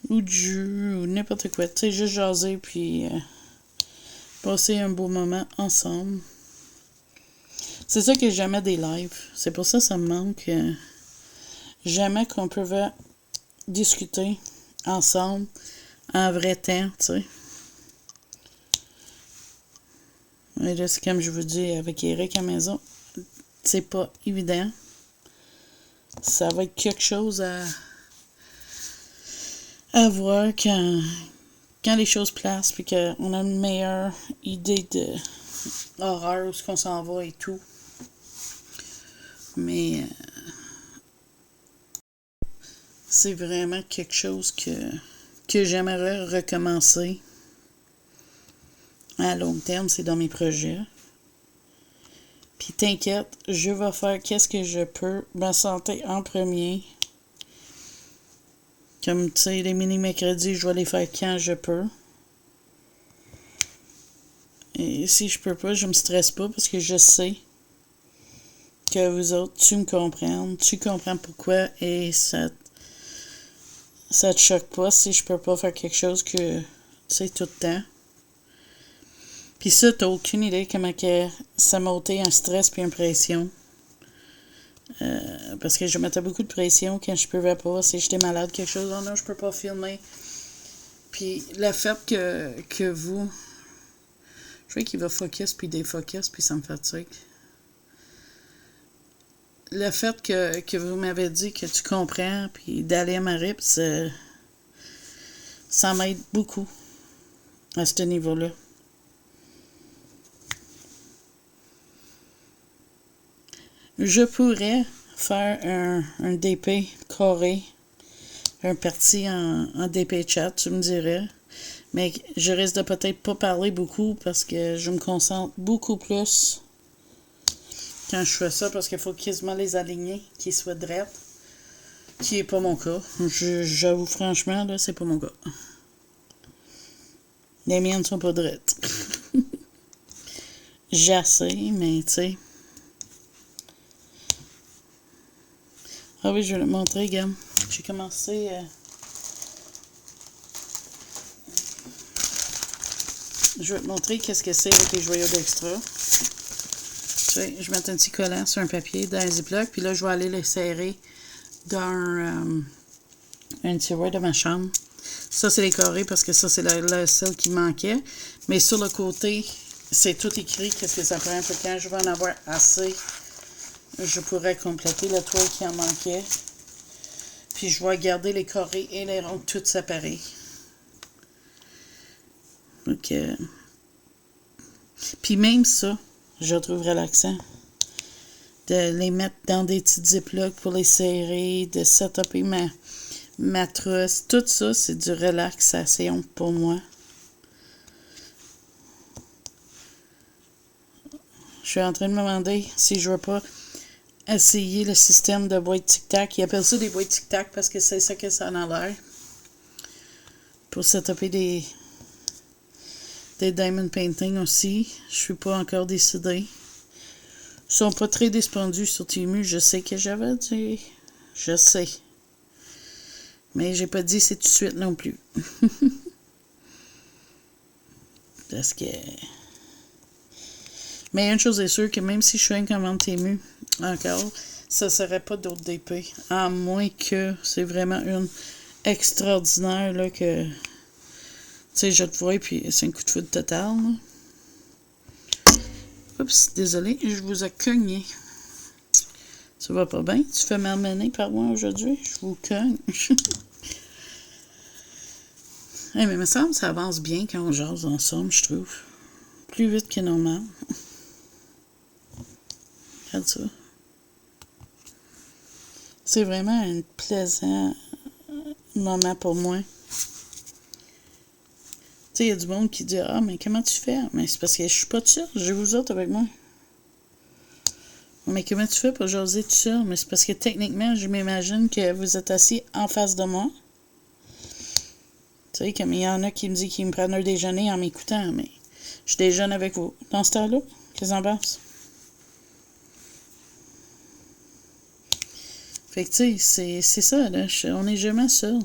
ou du jus, ou n'importe quoi. Tu sais, juste jaser, puis passer un beau moment ensemble. C'est ça que j'aimais des lives. C'est pour ça que ça me manque. Jamais qu'on pouvait discuter ensemble en vrai temps, tu sais. Mais là, c'est comme je vous dis, avec Eric à la maison, c'est pas évident. Ça va être quelque chose à voir quand les choses placent, puis qu'on a une meilleure idée de l'horreur, où ce qu'on s'en va et tout. Mais c'est vraiment quelque chose que j'aimerais recommencer. À long terme, c'est dans mes projets. Puis t'inquiète, je vais faire qu'est-ce que je peux. Ma santé en premier. Comme tu sais, les mini-mercredis, je vais les faire quand je peux. Et si je peux pas, je me stresse pas parce que je sais que vous autres, tu me comprends. Tu comprends pourquoi et ça te choque pas si je peux pas faire quelque chose que tu sais tout le temps. Puis ça, t'as aucune idée comment que ça m'a ôté un stress puis une pression. Parce que je mettais beaucoup de pression quand je pouvais pas. Si j'étais malade, quelque chose, oh non, je peux pas filmer. Puis le fait que vous... Je vois qu'il va focus puis défocus puis ça me fatigue. Le fait que vous m'avez dit que tu comprends puis d'aller à ma rip, ça m'aide beaucoup à ce niveau-là. Je pourrais faire un DP carré, un parti en DP chat, tu me dirais. Mais je risque de peut-être pas parler beaucoup parce que je me concentre beaucoup plus quand je fais ça parce qu'il faut quasiment les aligner, qu'ils soient drettes. Qui est pas mon cas. J'avoue franchement, là, c'est pas mon cas. Les miennes sont pas drettes. J'essaie, mais tu sais. Ah oui, je vais le montrer, gars. J'ai commencé... Je vais te montrer qu'est-ce que c'est avec les joyaux d'extra. Tu sais, je mets un petit collant sur un papier dans un ziploc, puis là, je vais aller les serrer dans un tiroir de ma chambre. Ça, c'est les carrés parce que ça, c'est la seule qui manquait. Mais sur le côté, c'est tout écrit. Qu'est-ce que ça prend? Puis quand je vais en avoir assez, je pourrais compléter le toit qui en manquait. Puis je vais garder les carrés et les ronds toutes séparés. Donc, puis même ça, je trouve relaxant. De les mettre dans des petites ziplocs pour les serrer, de setuper ma trousse. Tout ça, c'est du relaxation pour moi. Je suis en train de me demander si je ne veux pas essayer le système de boîte tic-tac. Ils appellent ça des boîtes tic-tac parce que c'est ça que ça en a l'air. Pour setuper des diamond painting aussi. Je suis pas encore décidée. Ils sont pas très dispendieux sur Temu. Je sais que j'avais dit. Je sais. Mais j'ai pas dit c'est tout de suite non plus. Parce que... Mais une chose est sûre que même si je fais une commande Temu, encore, ça serait pas d'autres DP. À moins que c'est vraiment une extraordinaire là que... Tu sais, je te vois, puis c'est un coup de foudre total. Là. Oups, désolé, je vous ai cogné. Ça va pas bien? Tu fais m'amener par moi aujourd'hui? Je vous cogne. Hey, mais il me semble que ça avance bien quand on jase ensemble, je trouve. Plus vite que normal. Regarde ça. C'est vraiment un plaisant moment pour moi. Tu sais, il y a du monde qui dit « Ah, mais comment tu fais? » Mais c'est parce que je suis pas tout seul, j'ai vous autres avec moi. Mais comment tu fais pour jaser tout seul? Mais c'est parce que techniquement, je m'imagine que vous êtes assis en face de moi. Tu sais, comme il y en a qui me disent qu'ils me prennent un déjeuner en m'écoutant, mais je déjeune avec vous. Dans ce temps-là, qu'est-ce que t'en penses? Fait que tu sais, c'est ça, là. On n'est jamais seul.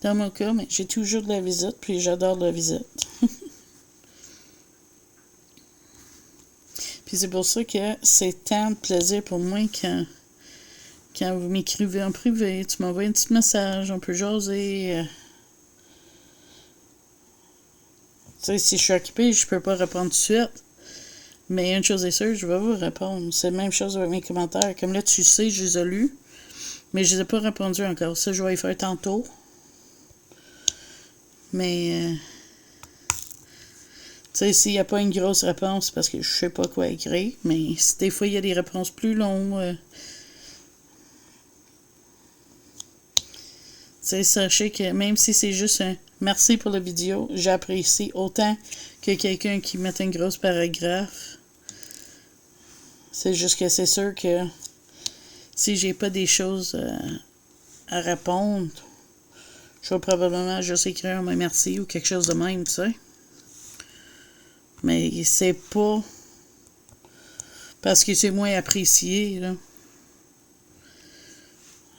Dans mon cas, mais j'ai toujours de la visite, puis j'adore la visite. Puis c'est pour ça que c'est tant de plaisir pour moi quand vous m'écrivez en privé, tu m'envoies un petit message, on peut jaser. Tu sais, si je suis occupée, je peux pas répondre tout de suite. Mais une chose est sûre, je vais vous répondre. C'est la même chose avec mes commentaires. Comme là, tu sais, je les ai lus, mais je les ai pas répondus encore. Ça, je vais y faire tantôt. Mais, tu sais, s'il n'y a pas une grosse réponse, parce que je sais pas quoi écrire, mais si des fois, il y a des réponses plus longues, tu sais, sachez que même si c'est juste un merci pour la vidéo, j'apprécie autant que quelqu'un qui met un gros paragraphe. C'est juste que c'est sûr que si j'ai pas des choses à répondre, je vais probablement juste écrire un merci ou quelque chose de même, tu sais. Mais c'est pas parce que c'est moins apprécié, là.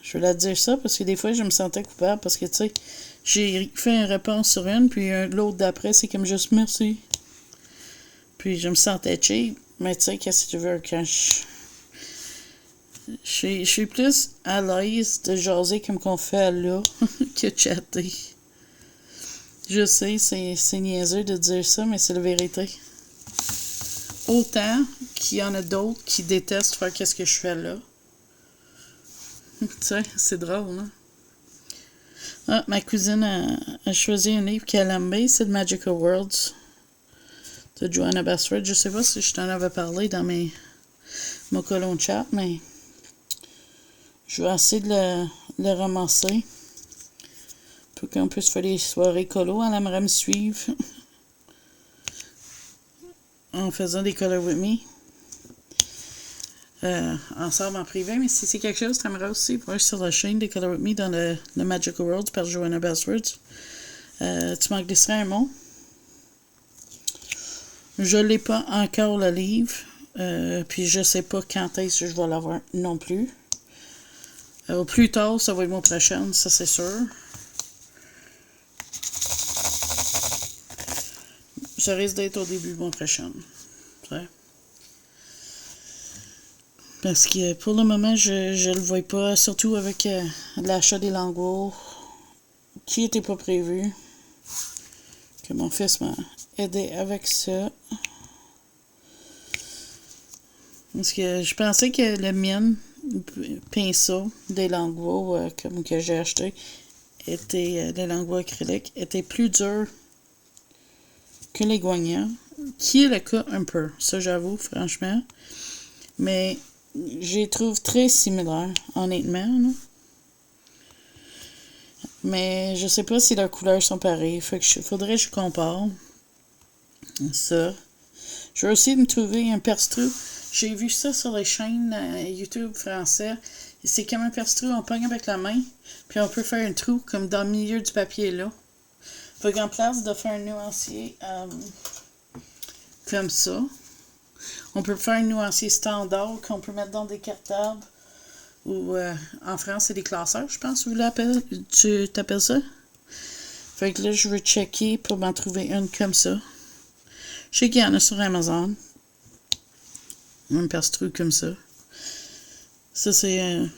Je voulais te dire ça parce que des fois, je me sentais coupable parce que, tu sais, j'ai fait une réponse sur une, puis l'autre d'après, c'est comme juste merci. Puis je me sentais cheap. Mais tu sais, qu'est-ce que tu veux quand je suis plus à l'aise de jaser comme qu'on fait là que de chatter. Je sais, c'est niaiseux de dire ça, mais c'est la vérité. Autant qu'il y en a d'autres qui détestent faire qu'est-ce que je fais là. Tu sais, c'est drôle, hein? Ah, ma cousine a choisi un livre qu'elle aime bien, c'est The Magical Worlds de Johanna Basford. Je sais pas si je t'en avais parlé dans mon colon chat, mais je vais essayer de le ramasser pour qu'on puisse faire des soirées colo. Elle aimerait me suivre en faisant des Color With Me. Ensemble en privé, mais si c'est quelque chose, t'aimerais aussi voir sur la chaîne des Color With Me dans le Magical World par Johanna Basford. Tu m'en glisserais un mot. Je l'ai pas encore le livre, puis je sais pas quand est-ce que je vais l'avoir non plus. Au plus tard, ça va être mon prochain, ça c'est sûr. Ça risque d'être au début de mon prochain. Parce que pour le moment, je le vois pas, surtout avec l'achat des lingots qui n'était pas prévu. Que mon fils m'a aidé avec ça. Parce que je pensais que le mien, pinceau des lingots comme que j'ai acheté, était les lingots acryliques, étaient plus durs que les guignards, qui est le cas un peu, ça j'avoue, franchement. Mais je les trouve très similaires, honnêtement. Là. Mais je sais pas si leurs couleurs sont pareilles. Fait que faudrait que je compare ça. Je vais aussi me trouver un perce-trou. J'ai vu ça sur les chaînes YouTube français. C'est comme un perce-trou, on pogne avec la main, puis on peut faire un trou comme dans le milieu du papier là. Fait qu'en place de faire un nuancier comme ça, on peut faire un nuancier standard qu'on peut mettre dans des cartables ou en France c'est des classeurs, je pense, tu t'appelles ça? Fait que là, je veux checker pour m'en trouver une comme ça. Je sais qu'il y en a sur Amazon. Un perce-trou comme ça. Ça, c'est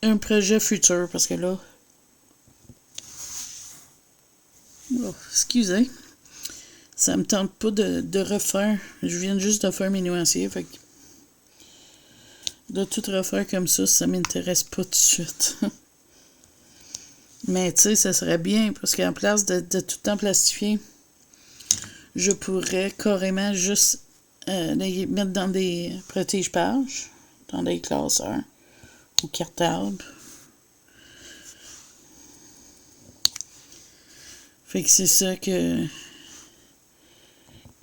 un projet futur parce que là... Oh, excusez. Ça me tente pas de refaire. Je viens juste de faire mes nuanciers. Fait que de tout refaire comme ça m'intéresse pas tout de suite. Mais tu sais, ça serait bien parce qu'en place de tout le temps plastifier, je pourrais carrément juste les mettre dans des protège-pages, dans des classeurs ou cartables. Fait que c'est ça que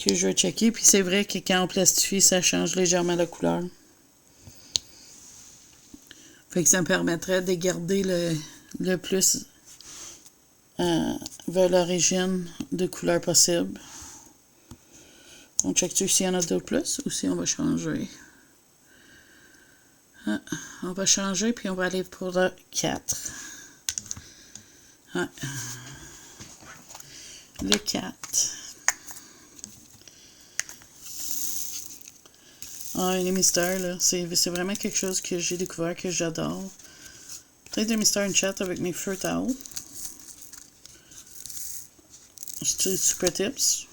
je vais checker. Puis c'est vrai que quand on plastifie, ça change légèrement la couleur. Fait que ça me permettrait de garder le plus vers l'origine de couleur possible. On check-tu s'il y en a d'autres plus ou si on va changer. Ah, on va changer puis on va aller pour le 4. Ah. Le 4. Ah, les mystères, là. C'est vraiment quelque chose que j'ai découvert que j'adore. Peut-être des mystères une chat avec mes feux towels. C'est Super Tips.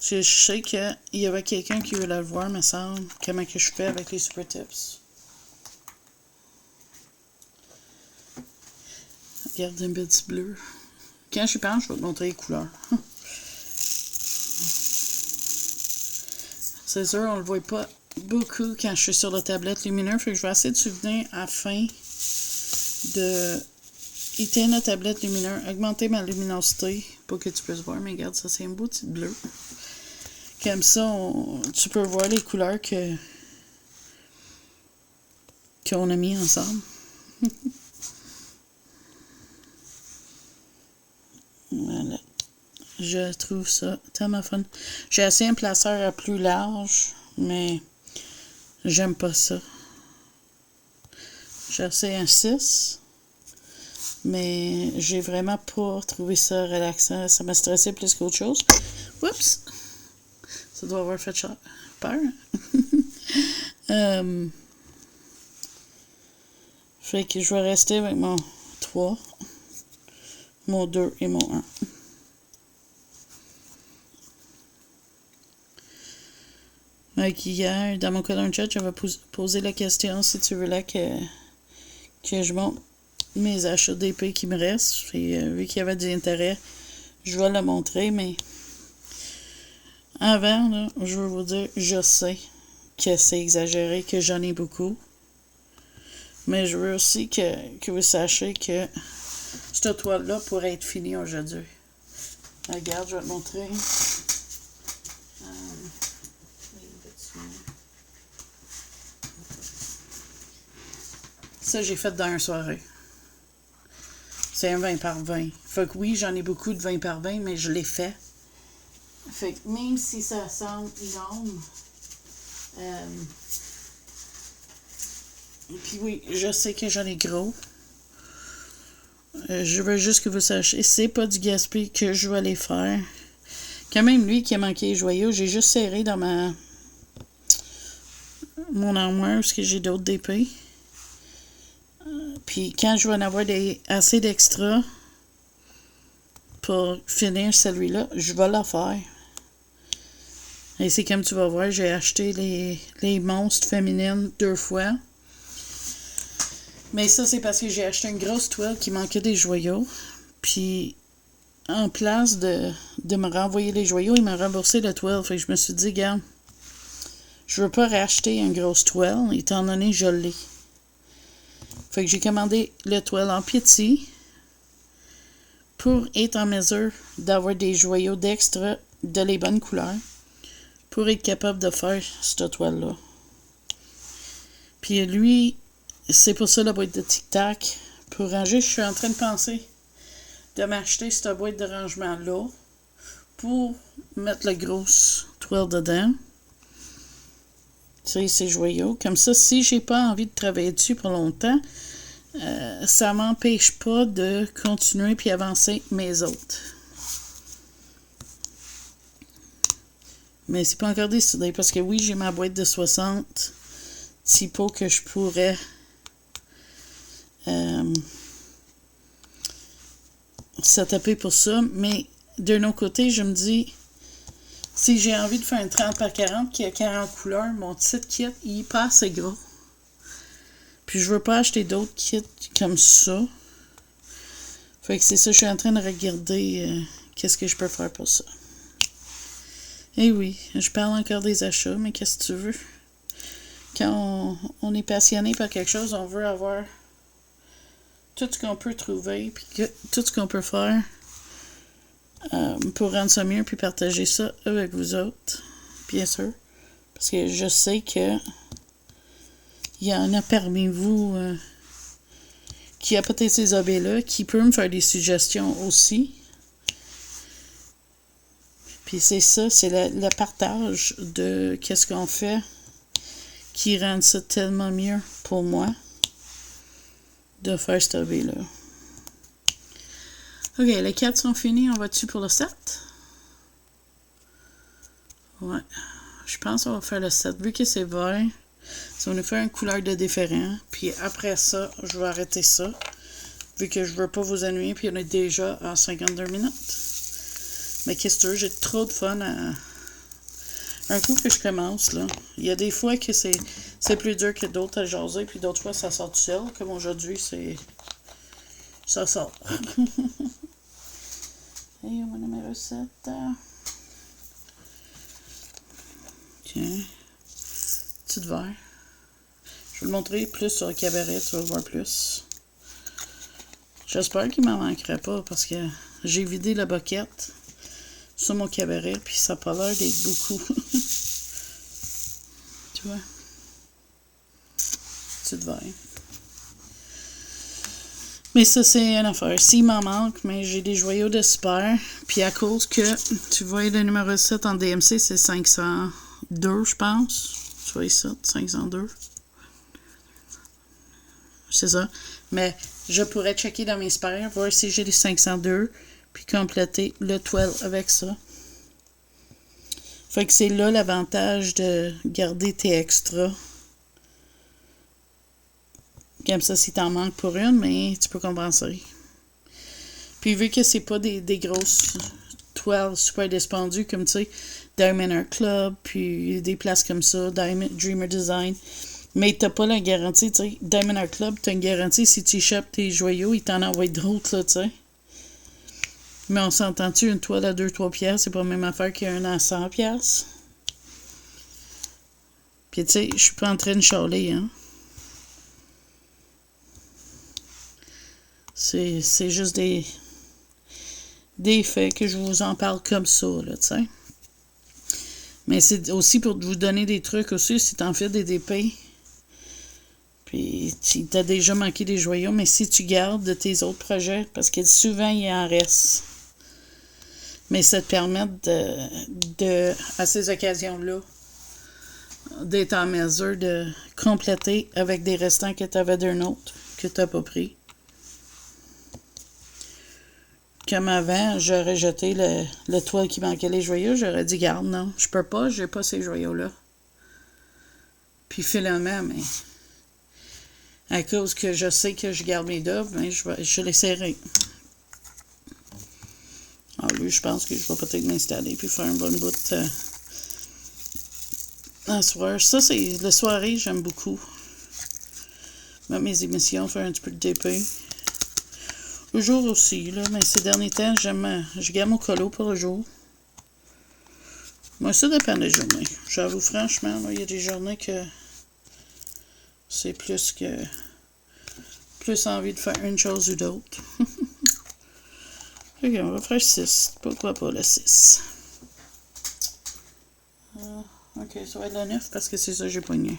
Je sais qu'il y avait quelqu'un qui voulait le voir, me semble, comment que je fais avec les Super Tips. Regarde un petit bleu. Quand je pense, je vais te montrer les couleurs. C'est sûr, on le voit pas beaucoup quand je suis sur la tablette lumineuse. Fait que je vais essayer de souvenir afin de éteindre la tablette lumineuse, augmenter ma luminosité pour que tu puisses voir. Mais regarde, ça c'est un beau petit bleu. Comme ça, tu peux voir les couleurs qu'on a mis ensemble. Voilà. Je trouve ça tellement fun. J'ai essayé un placeur plus large, mais j'aime pas ça. J'ai essayé un 6, mais j'ai vraiment pas trouvé ça relaxant. Ça m'a stressé plus qu'autre chose. Oups! Ça doit avoir fait peur. Fait que je vais rester avec mon 3, mon 2 et mon 1. Donc hier, dans mon colonne chat, j'avais posé la question si tu voulais que je montre mes achats d'épée qui me restent. Et, vu qu'il y avait du intérêt, je vais le montrer, mais avant, là, je veux vous dire, je sais que c'est exagéré, que j'en ai beaucoup. Mais je veux aussi que vous sachiez que cette toile-là pourrait être finie aujourd'hui. Regarde, je vais te montrer. Ça, j'ai fait dans une soirée. C'est un 20 par 20. Fait que oui, j'en ai beaucoup de 20 par 20, mais je l'ai fait. Fait que même si ça semble énorme, puis oui, je sais que j'en ai gros. Je veux juste que vous sachiez, c'est pas du gaspillage que je vais aller faire. Quand même, lui qui a manqué les joyaux, j'ai juste serré dans mon armoire parce que j'ai d'autres DP. Puis quand je vais en avoir assez d'extra pour finir celui-là, je vais la faire. Et c'est comme tu vas voir, j'ai acheté les monstres féminines 2 fois. Mais ça, c'est parce que j'ai acheté une grosse toile qui manquait des joyaux. Puis, en place de me renvoyer les joyaux, il m'a remboursé la toile. Fait que je me suis dit, regarde, je veux pas racheter une grosse toile, étant donné que je l'ai. Fait que j'ai commandé la toile en piétis pour être en mesure d'avoir des joyaux d'extra de les bonnes couleurs pour être capable de faire cette toile-là. Puis lui, c'est pour ça la boîte de tic-tac. Pour ranger, je suis en train de penser de m'acheter cette boîte de rangement-là pour mettre la grosse toile dedans. Tu sais, c'est joyaux. Comme ça, si j'ai pas envie de travailler dessus pour longtemps, ça m'empêche pas de continuer puis avancer mes autres. Mais c'est pas encore décidé parce que oui, j'ai ma boîte de 60 typos que je pourrais se taper pour ça. Mais d'un autre côté, je me dis, si j'ai envie de faire un 30 par 40 qui a 40 couleurs, mon petit kit, il est pas assez gros. Puis je veux pas acheter d'autres kits comme ça. Fait que c'est ça, je suis en train de regarder qu'est-ce que je peux faire pour ça. Eh oui, je parle encore des achats, mais qu'est-ce que tu veux? Quand on est passionné par quelque chose, on veut avoir tout ce qu'on peut trouver, puis tout ce qu'on peut faire pour rendre ça mieux, puis partager ça avec vous autres, bien sûr. Parce que je sais que il y en a parmi vous qui a peut-être ces hobbies-là, qui peut me faire des suggestions aussi. Puis c'est ça, c'est le partage de qu'est-ce qu'on fait qui rend ça tellement mieux pour moi de faire ce hobby-là. Ok, les 4 sont finis, on va dessus pour le 7? Ouais, je pense qu'on va faire le 7. Vu que c'est vert, ça va nous faire une couleur de différent. Puis après ça, je vais arrêter ça. Vu que je veux pas vous ennuyer, puis on est déjà à 52 minutes. Mais qu'est-ce que tu veux, j'ai trop de fun à... Un coup que je commence, là, il y a des fois que c'est plus dur que d'autres à jaser, puis d'autres fois, ça sort tout seul. Comme aujourd'hui, ça sort. Et mon numéro 7. Tiens. Petit verre. Je vais le montrer plus sur le cabaret, tu vas le voir plus. J'espère qu'il m'en manquerait pas, parce que j'ai vidé la boquette sur mon cabaret, puis ça n'a pas l'air d'être beaucoup. Tu vois? Petite verre. Mais ça, c'est une affaire. S'il m'en manque, mais j'ai des joyaux de super. Puis à cause que, tu vois, le numéro 7 en DMC, c'est 502, je pense. Tu vois ça, 502. C'est ça. Mais je pourrais checker dans mes spares, voir si j'ai les 502, puis compléter le 12 avec ça. Fait que c'est là l'avantage de garder tes extras. Comme ça, si t'en manques pour une, mais tu peux compenser. Puis vu que c'est pas des grosses toiles super dispendues, comme tu sais, Diamond Art Club, puis des places comme ça, Dreamer Design, mais t'as pas la garantie, tu sais. Diamond Art Club, t'as une garantie, si tu échappes tes joyaux, ils t'en envoient d'autres, là, tu sais. Mais on s'entend-tu, une toile à 2-3 piastres, c'est pas la même affaire qu'un à 100 piastres. Puis tu sais, je suis pas en train de chialer, hein. C'est juste des faits que je vous en parle comme ça, là, tu sais. Mais c'est aussi pour vous donner des trucs aussi, si t'en fais des DP. Puis t'as déjà manqué des joyaux, mais si tu gardes de tes autres projets, parce que souvent, il en reste. Mais ça te permet à ces occasions-là, d'être en mesure de compléter avec des restants que tu avais d'un autre, que tu n'as pas pris. Comme avant, j'aurais jeté le toile qui manquait les joyaux, j'aurais dit, garde, non, je peux pas, j'ai pas ces joyaux-là. Puis finalement, mais à cause que je sais que je garde mes doubles, ben, je l'essaierai. Alors lui, je pense que je vais peut-être m'installer puis faire un bon bout à soir. Ça, c'est la soirée, j'aime beaucoup. Mettre mes émissions, faire un petit peu de DP. Le jour aussi, là, mais ces derniers temps, je garde mon colo pour le jour. Moi, ça dépend des journées. J'avoue, franchement, il y a des journées que c'est plus envie de faire une chose ou d'autre. Ok, on va faire 6. Pourquoi pas le 6? Ok, ça va être le 9 parce que c'est ça que j'ai pogné.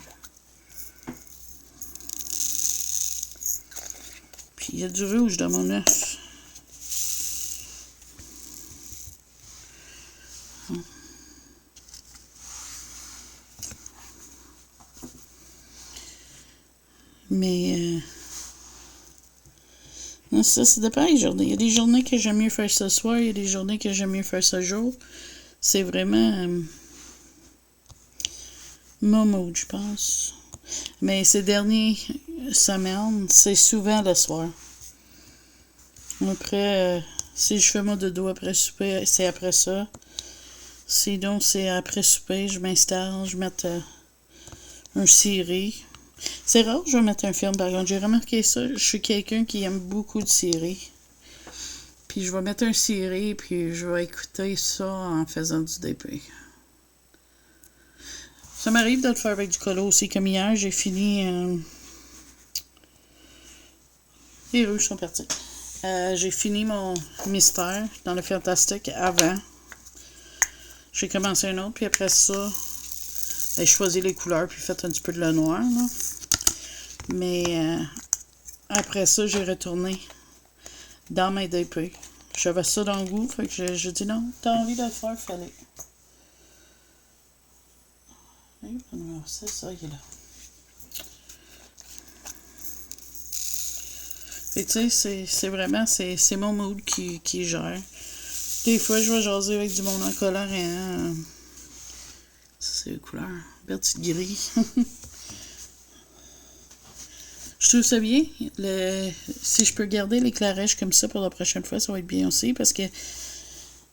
Puis il y a du rouge dans mon 9. Mais ça dépend des journées. Il y a des journées que j'aime mieux faire ce soir, il y a des journées que j'aime mieux faire ce jour. C'est vraiment mon mood, je pense. Mais ces dernières semaines, c'est souvent le soir. Après, si je fais mon dodo après souper, c'est après ça. Sinon, c'est après souper, je m'installe, je mets une série. C'est rare que je vais mettre un film, par contre. J'ai remarqué ça. Je suis quelqu'un qui aime beaucoup de séries. Puis je vais mettre une série, puis je vais écouter ça en faisant du DP. Ça m'arrive de le faire avec du colo aussi. Comme hier, j'ai fini... Les rouges sont partis. J'ai fini mon mystère dans le Fantastique avant. J'ai commencé un autre, puis après ça, j'ai choisi les couleurs, puis fait un petit peu de le noir, là. Mais après ça, j'ai retourné dans mes DP. J'avais ça dans le goût, fait que j'ai dit non, t'as envie de le faire, fallait. C'est ça, il est là. Fait que tu sais, c'est vraiment, c'est mon mood qui gère. Des fois, je vais jaser avec du monde en colère et ça, c'est les couleurs. Belle petite gris. Je trouve ça bien. Si je peux garder l'éclairage comme ça pour la prochaine fois, ça va être bien aussi parce que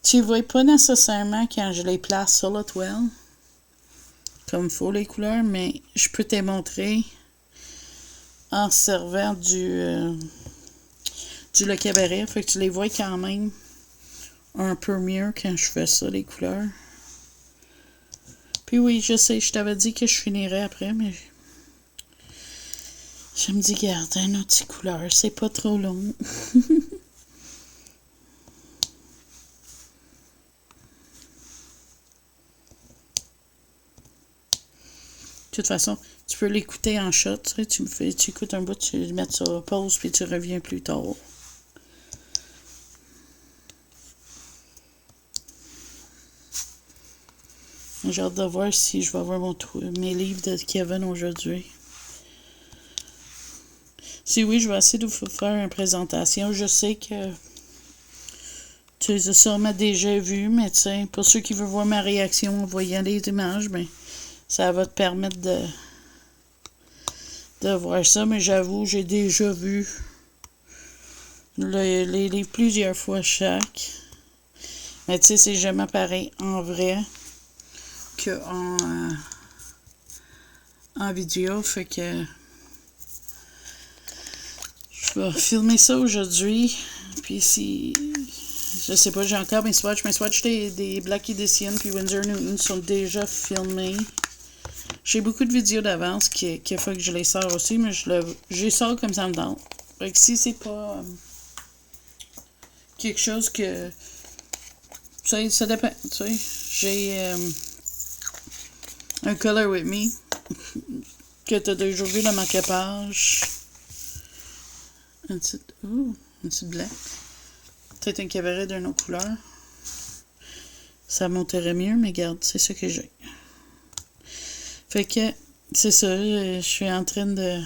tu ne vois pas nécessairement quand je les place sur la toile comme il faut les couleurs, mais je peux te montrer en servant du le cabaret. Fait que tu les vois quand même un peu mieux quand je fais ça, les couleurs. Puis oui, je sais, je t'avais dit que je finirais après, mais je me dis, garde, un autre petit couleur, c'est pas trop long. De toute façon, tu peux l'écouter en shot, tu sais, tu écoutes un bout, tu le mets sur pause, puis tu reviens plus tard. J'ai hâte de voir si je vais avoir mes livres de Kevin aujourd'hui. Si oui, je vais essayer de vous faire une présentation. Je sais que tu les as sûrement déjà vus, mais tu sais, pour ceux qui veulent voir ma réaction en voyant les images, ben, ça va te permettre de voir ça. Mais j'avoue, j'ai déjà vu les livres plusieurs fois chaque. Mais tu sais, c'est jamais pareil en vrai qu'en en vidéo. Fait que je vais filmer ça aujourd'hui. Puis si... Je sais pas, j'ai encore mes swatchs. Mes swatchs des Black Edition puis Winsor Newton sont déjà filmés. J'ai beaucoup de vidéos d'avance qu'il faut que je les sors aussi, mais je les sors comme ça me tente. Fait que si c'est pas quelque chose que... Ça dépend, tu sais. J'ai un Color With Me que tu as déjà vu le marque-page. Un petit blanc. Peut-être un cabaret d'une autre couleur. Ça monterait mieux, mais regarde, c'est ça que j'ai. Fait que, c'est ça, je suis en train de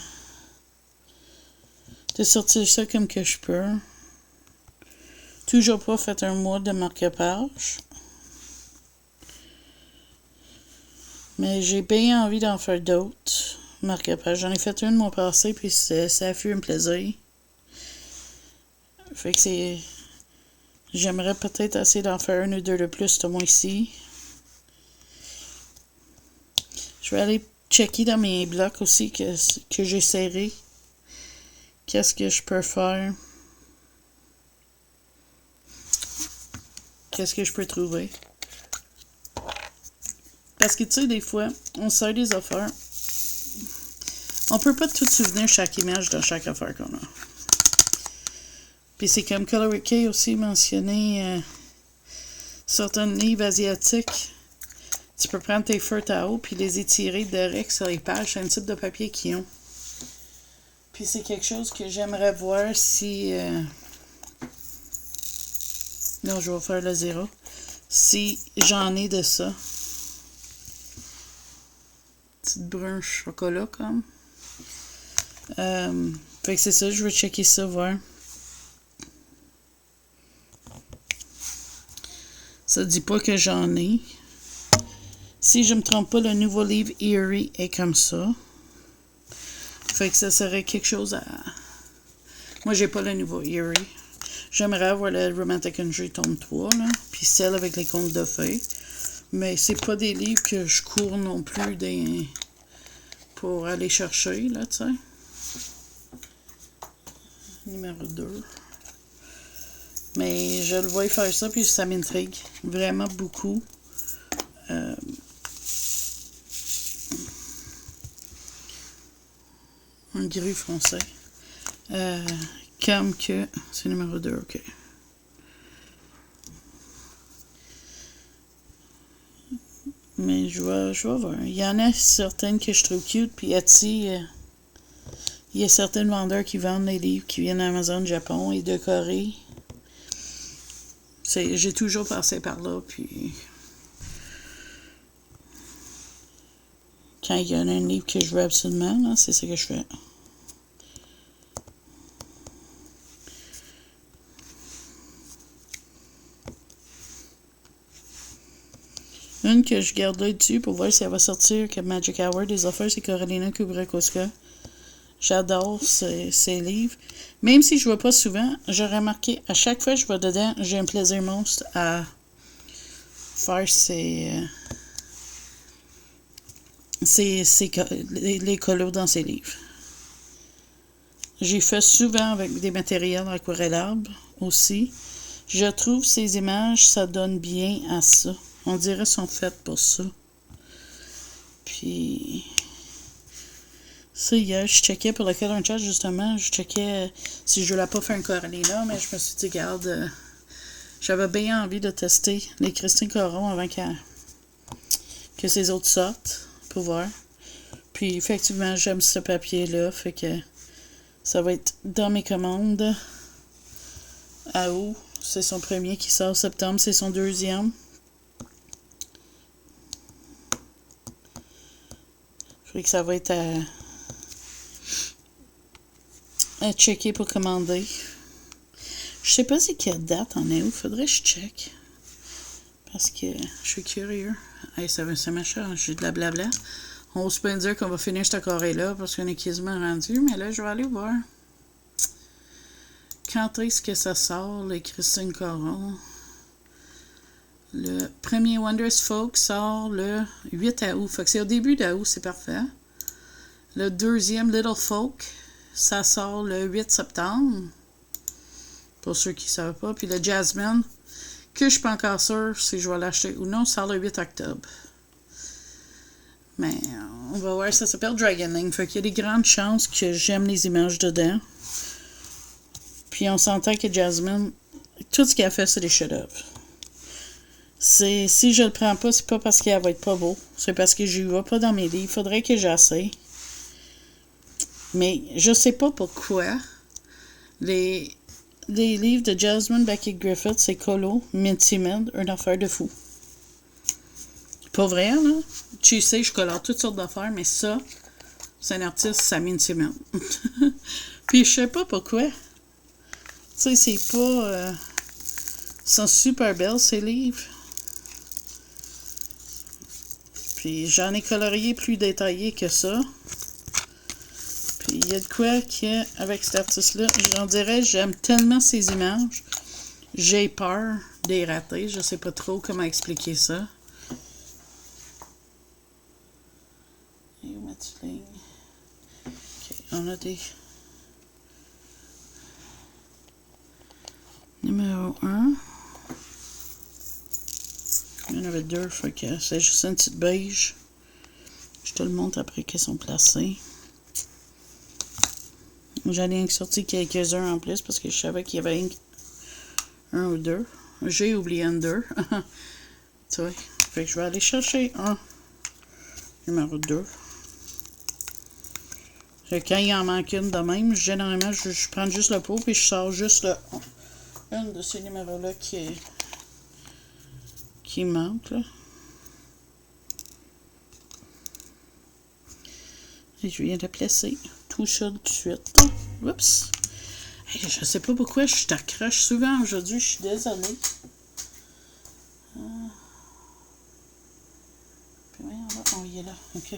sortir ça comme que je peux. Toujours pas fait un mois de marque-page. Mais j'ai bien envie d'en faire d'autres. Marque-page. J'en ai fait une mois passé, puis ça a fait un plaisir. Fait que c'est... J'aimerais peut-être essayer d'en faire un ou deux de plus ce mois-ci. Je vais aller checker dans mes blocs aussi que j'ai serré. Qu'est-ce que je peux faire? Qu'est-ce que je peux trouver? Parce que tu sais, des fois, on sert des affaires. On peut pas tout souvenir chaque image dans chaque affaire qu'on a. Puis c'est comme Coloris K aussi mentionné certains livres asiatiques. Tu peux prendre tes feux Tao puis les étirer direct sur les pages. C'est un type de papier qu'ils ont. Puis c'est quelque chose que j'aimerais voir si... Non, je vais faire le 0. Si j'en ai de ça. Petite brun chocolat comme. Fait que c'est ça, je vais checker ça, voir. Ça dit pas que j'en ai. Si je me trompe pas, le nouveau livre Eerie est comme ça. Fait que ça serait quelque chose à... Moi, j'ai pas le nouveau Eerie. J'aimerais avoir le Romantic Injury tome 3, là. Puis celle avec les contes de fées. Mais c'est pas des livres que je cours non plus pour aller chercher, là, tu sais. Numéro 2. Mais je le vois faire ça, puis ça m'intrigue vraiment beaucoup. Un gris français. Comme que... C'est numéro 2, ok. Mais je vais voir. Il y en a certaines que je trouve cute, puis Etsy... il y a certains vendeurs qui vendent les livres qui viennent d'Amazon, Japon et de Corée. J'ai toujours passé par là, puis... Quand il y a un livre que je veux absolument, là, c'est ça que je fais. Une que je garde là dessus pour voir si elle va sortir comme Magic Hour des affaires, c'est Carolina Kubrakowska. J'adore ces livres. Même si je ne vois pas souvent, j'ai remarqué, à chaque fois que je vais dedans, j'ai un plaisir monstre à faire les colos dans ces livres. J'ai fait souvent avec des matériels aquarellables aussi. Je trouve ces images, ça donne bien à ça. On dirait qu'elles sont faites pour ça. Puis... Ça, hier, je checkais pour le Color Chat, justement. Je checkais si je voulais pas faire un Coralina, mais je me suis dit, regarde, j'avais bien envie de tester les Christine Coron avant que ces autres sortent, pour voir. Puis, effectivement, j'aime ce papier-là, fait que ça va être dans mes commandes. À août, c'est son premier qui sort. Septembre, c'est son deuxième. Fait que ça va être à checker pour commander. Je sais pas c'est quelle date en est où. Faudrait que je check. Parce que je suis curieux. Hey, ça m'achète. J'ai de la blabla. On va se bien dire qu'on va finir ce carré-là parce qu'on est quasiment rendu. Mais là, je vais aller voir. Quand est-ce que ça sort, les Christine Coron? Le premier Wondrous Folk sort le 8 août. Fait que c'est au début d'août, c'est parfait. Le deuxième, Little Folk, ça sort le 8 septembre. Pour ceux qui ne savent pas. Puis le Jasmine, que je suis pas encore sûre si je vais l'acheter ou non, sort le 8 octobre. Mais on va voir, ça s'appelle Dragonling. Fait qu'il y a des grandes chances que j'aime les images dedans. Puis on s'entend que Jasmine, tout ce qu'elle a fait, c'est des chefs-d'œuvre. Si je le prends pas, c'est pas parce qu'elle va être pas beau. C'est parce que je ne vais pas dans mes livres. Il faudrait que j'essaie. Mais je sais pas pourquoi. Les livres de Jasmine Beckett Griffith, c'est colo, m'intimide, une affaire de fou. Pas vrai, là. Tu sais, je colore toutes sortes d'affaires, mais ça, c'est un artiste, ça m'intimide. Puis je sais pas pourquoi. Tu sais, c'est pas... ils sont super belles, ces livres. Puis j'en ai colorié plus détaillé que ça. Puis il y a de quoi que, avec cet artiste-là, j'en dirais, j'aime tellement ses images. J'ai peur des rater. Je sais pas trop comment expliquer ça. Et où ma petite ligne? Ok, on a des... Numéro 1. Il y en avait 2, fait que c'est juste une petite beige. Je te le montre après qu'ils sont placés. J'en ai sorti quelques-uns en plus parce que je savais qu'il y avait un ou deux. J'ai oublié un 2. Tu vois. Fait que je vais aller chercher un. Numéro 2. Fait que quand il en manque une de même, généralement, je prends juste le pot et je sors juste le une de ces numéros-là qui manque, là. Et je viens de placer tout ça tout de suite. Oups! Hey, je sais pas pourquoi je t'accroche souvent aujourd'hui, je suis désolée. Puis voyons là, oh, il est là, ok.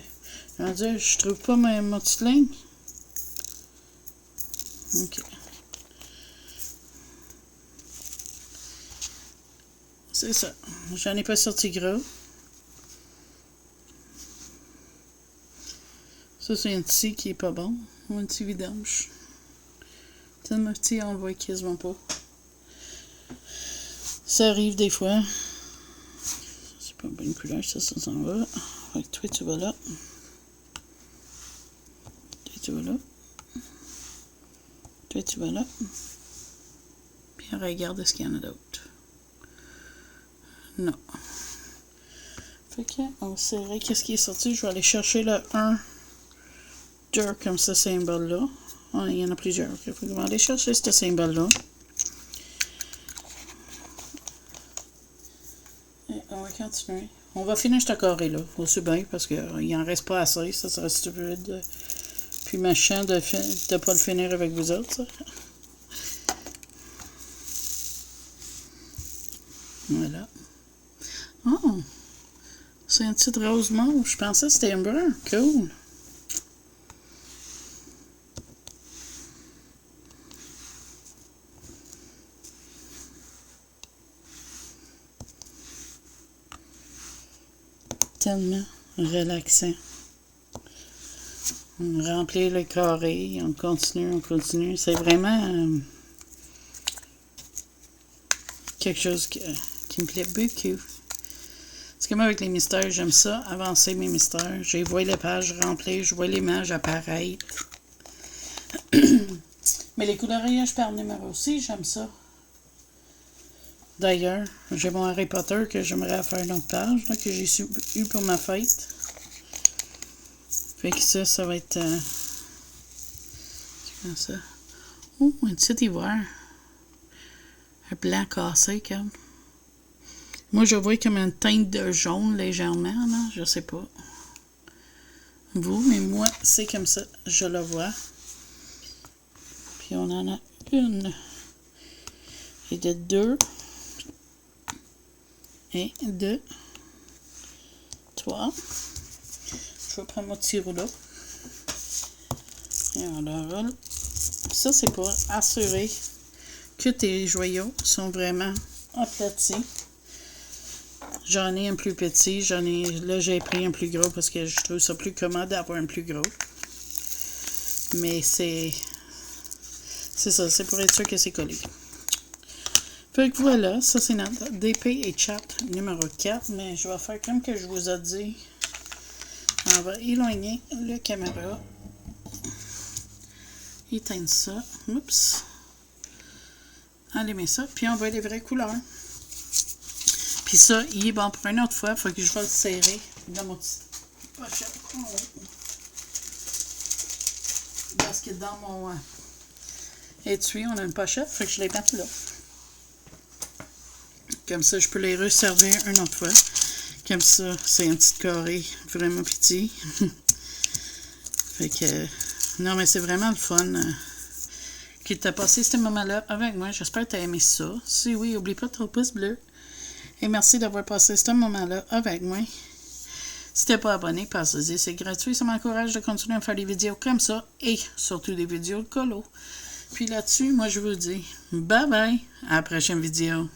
Je trouve pas ma petite ligne. Ok. C'est ça. J'en ai pas sorti gros. Ça, c'est un petit qui est pas bon. Ou un petit vidange. Tellement petit, on le voit quasiment pas. Ça arrive des fois. C'est pas une bonne couleur, ça s'en va. Fait que toi, tu vas là. Toi, tu vas là. Toi, tu vas là. Puis on regarde ce qu'il y en a d'autre. Non. Fait que, on sait qu'est-ce qui est sorti. Je vais aller chercher le 1, 2 comme ce symbole-là. Oh, il y en a plusieurs. Okay. Fait qu'on va aller chercher ce symbole-là. Et on va continuer. On va finir ce carré-là. Aussi bien, parce qu'il n'en reste pas assez. Ça serait stupide. Puis machin de ne pas le finir avec vous autres, ça. Voilà. Oh! C'est un petit rose mauve. Je pensais que c'était un brun. Cool. Tellement relaxant. On remplit le carré. On continue. C'est vraiment quelque chose qui me plaît beaucoup. Parce que moi, avec les mystères, j'aime ça, avancer mes mystères. Je vois les pages remplies, je vois l'image apparaître. Mais les coloriages par numéro aussi, j'aime ça. D'ailleurs, j'ai mon Harry Potter que j'aimerais faire une autre page, là, que j'ai eu pour ma fête. Fait que ça va être... c'est comme ça. Oh, un petit ivoire. Un blanc cassé, comme. Moi, je vois comme une teinte de jaune légèrement, là. Je sais pas. Vous, mais moi, c'est comme ça. Je le vois. Puis on en a une. Et de 2. Et 2. 3. Je vais prendre mon petit rouleau. Et on le roule. Ça, c'est pour assurer que tes joyaux sont vraiment aplatis. J'en ai un plus petit, là j'ai pris un plus gros parce que je trouve ça plus commode d'avoir un plus gros. Mais c'est ça, c'est pour être sûr que c'est collé. Fait que voilà, ça c'est notre DP et chat numéro 4, mais je vais faire comme que je vous ai dit. On va éloigner la caméra. Éteindre ça. Oups. Allumer ça, puis on voit les vraies couleurs. Puis ça, il est bon pour une autre fois. Il faut que je vais le serrer dans mon petit pochette. Parce que dans mon étui, on a une pochette. Fait que je les mette là. Comme ça, je peux les resservir une autre fois. Comme ça, c'est un petit carré vraiment petit. Fait que... non, mais c'est vraiment le fun qui t'a passé ce moment-là avec moi. J'espère que tu as aimé ça. Si oui, n'oublie pas ton pouce bleu. Et merci d'avoir passé ce moment-là avec moi. Si t'es pas abonné, passe-y, c'est gratuit, ça m'encourage de continuer à faire des vidéos comme ça et surtout des vidéos de colo. Puis là-dessus, moi je vous dis bye bye, à la prochaine vidéo.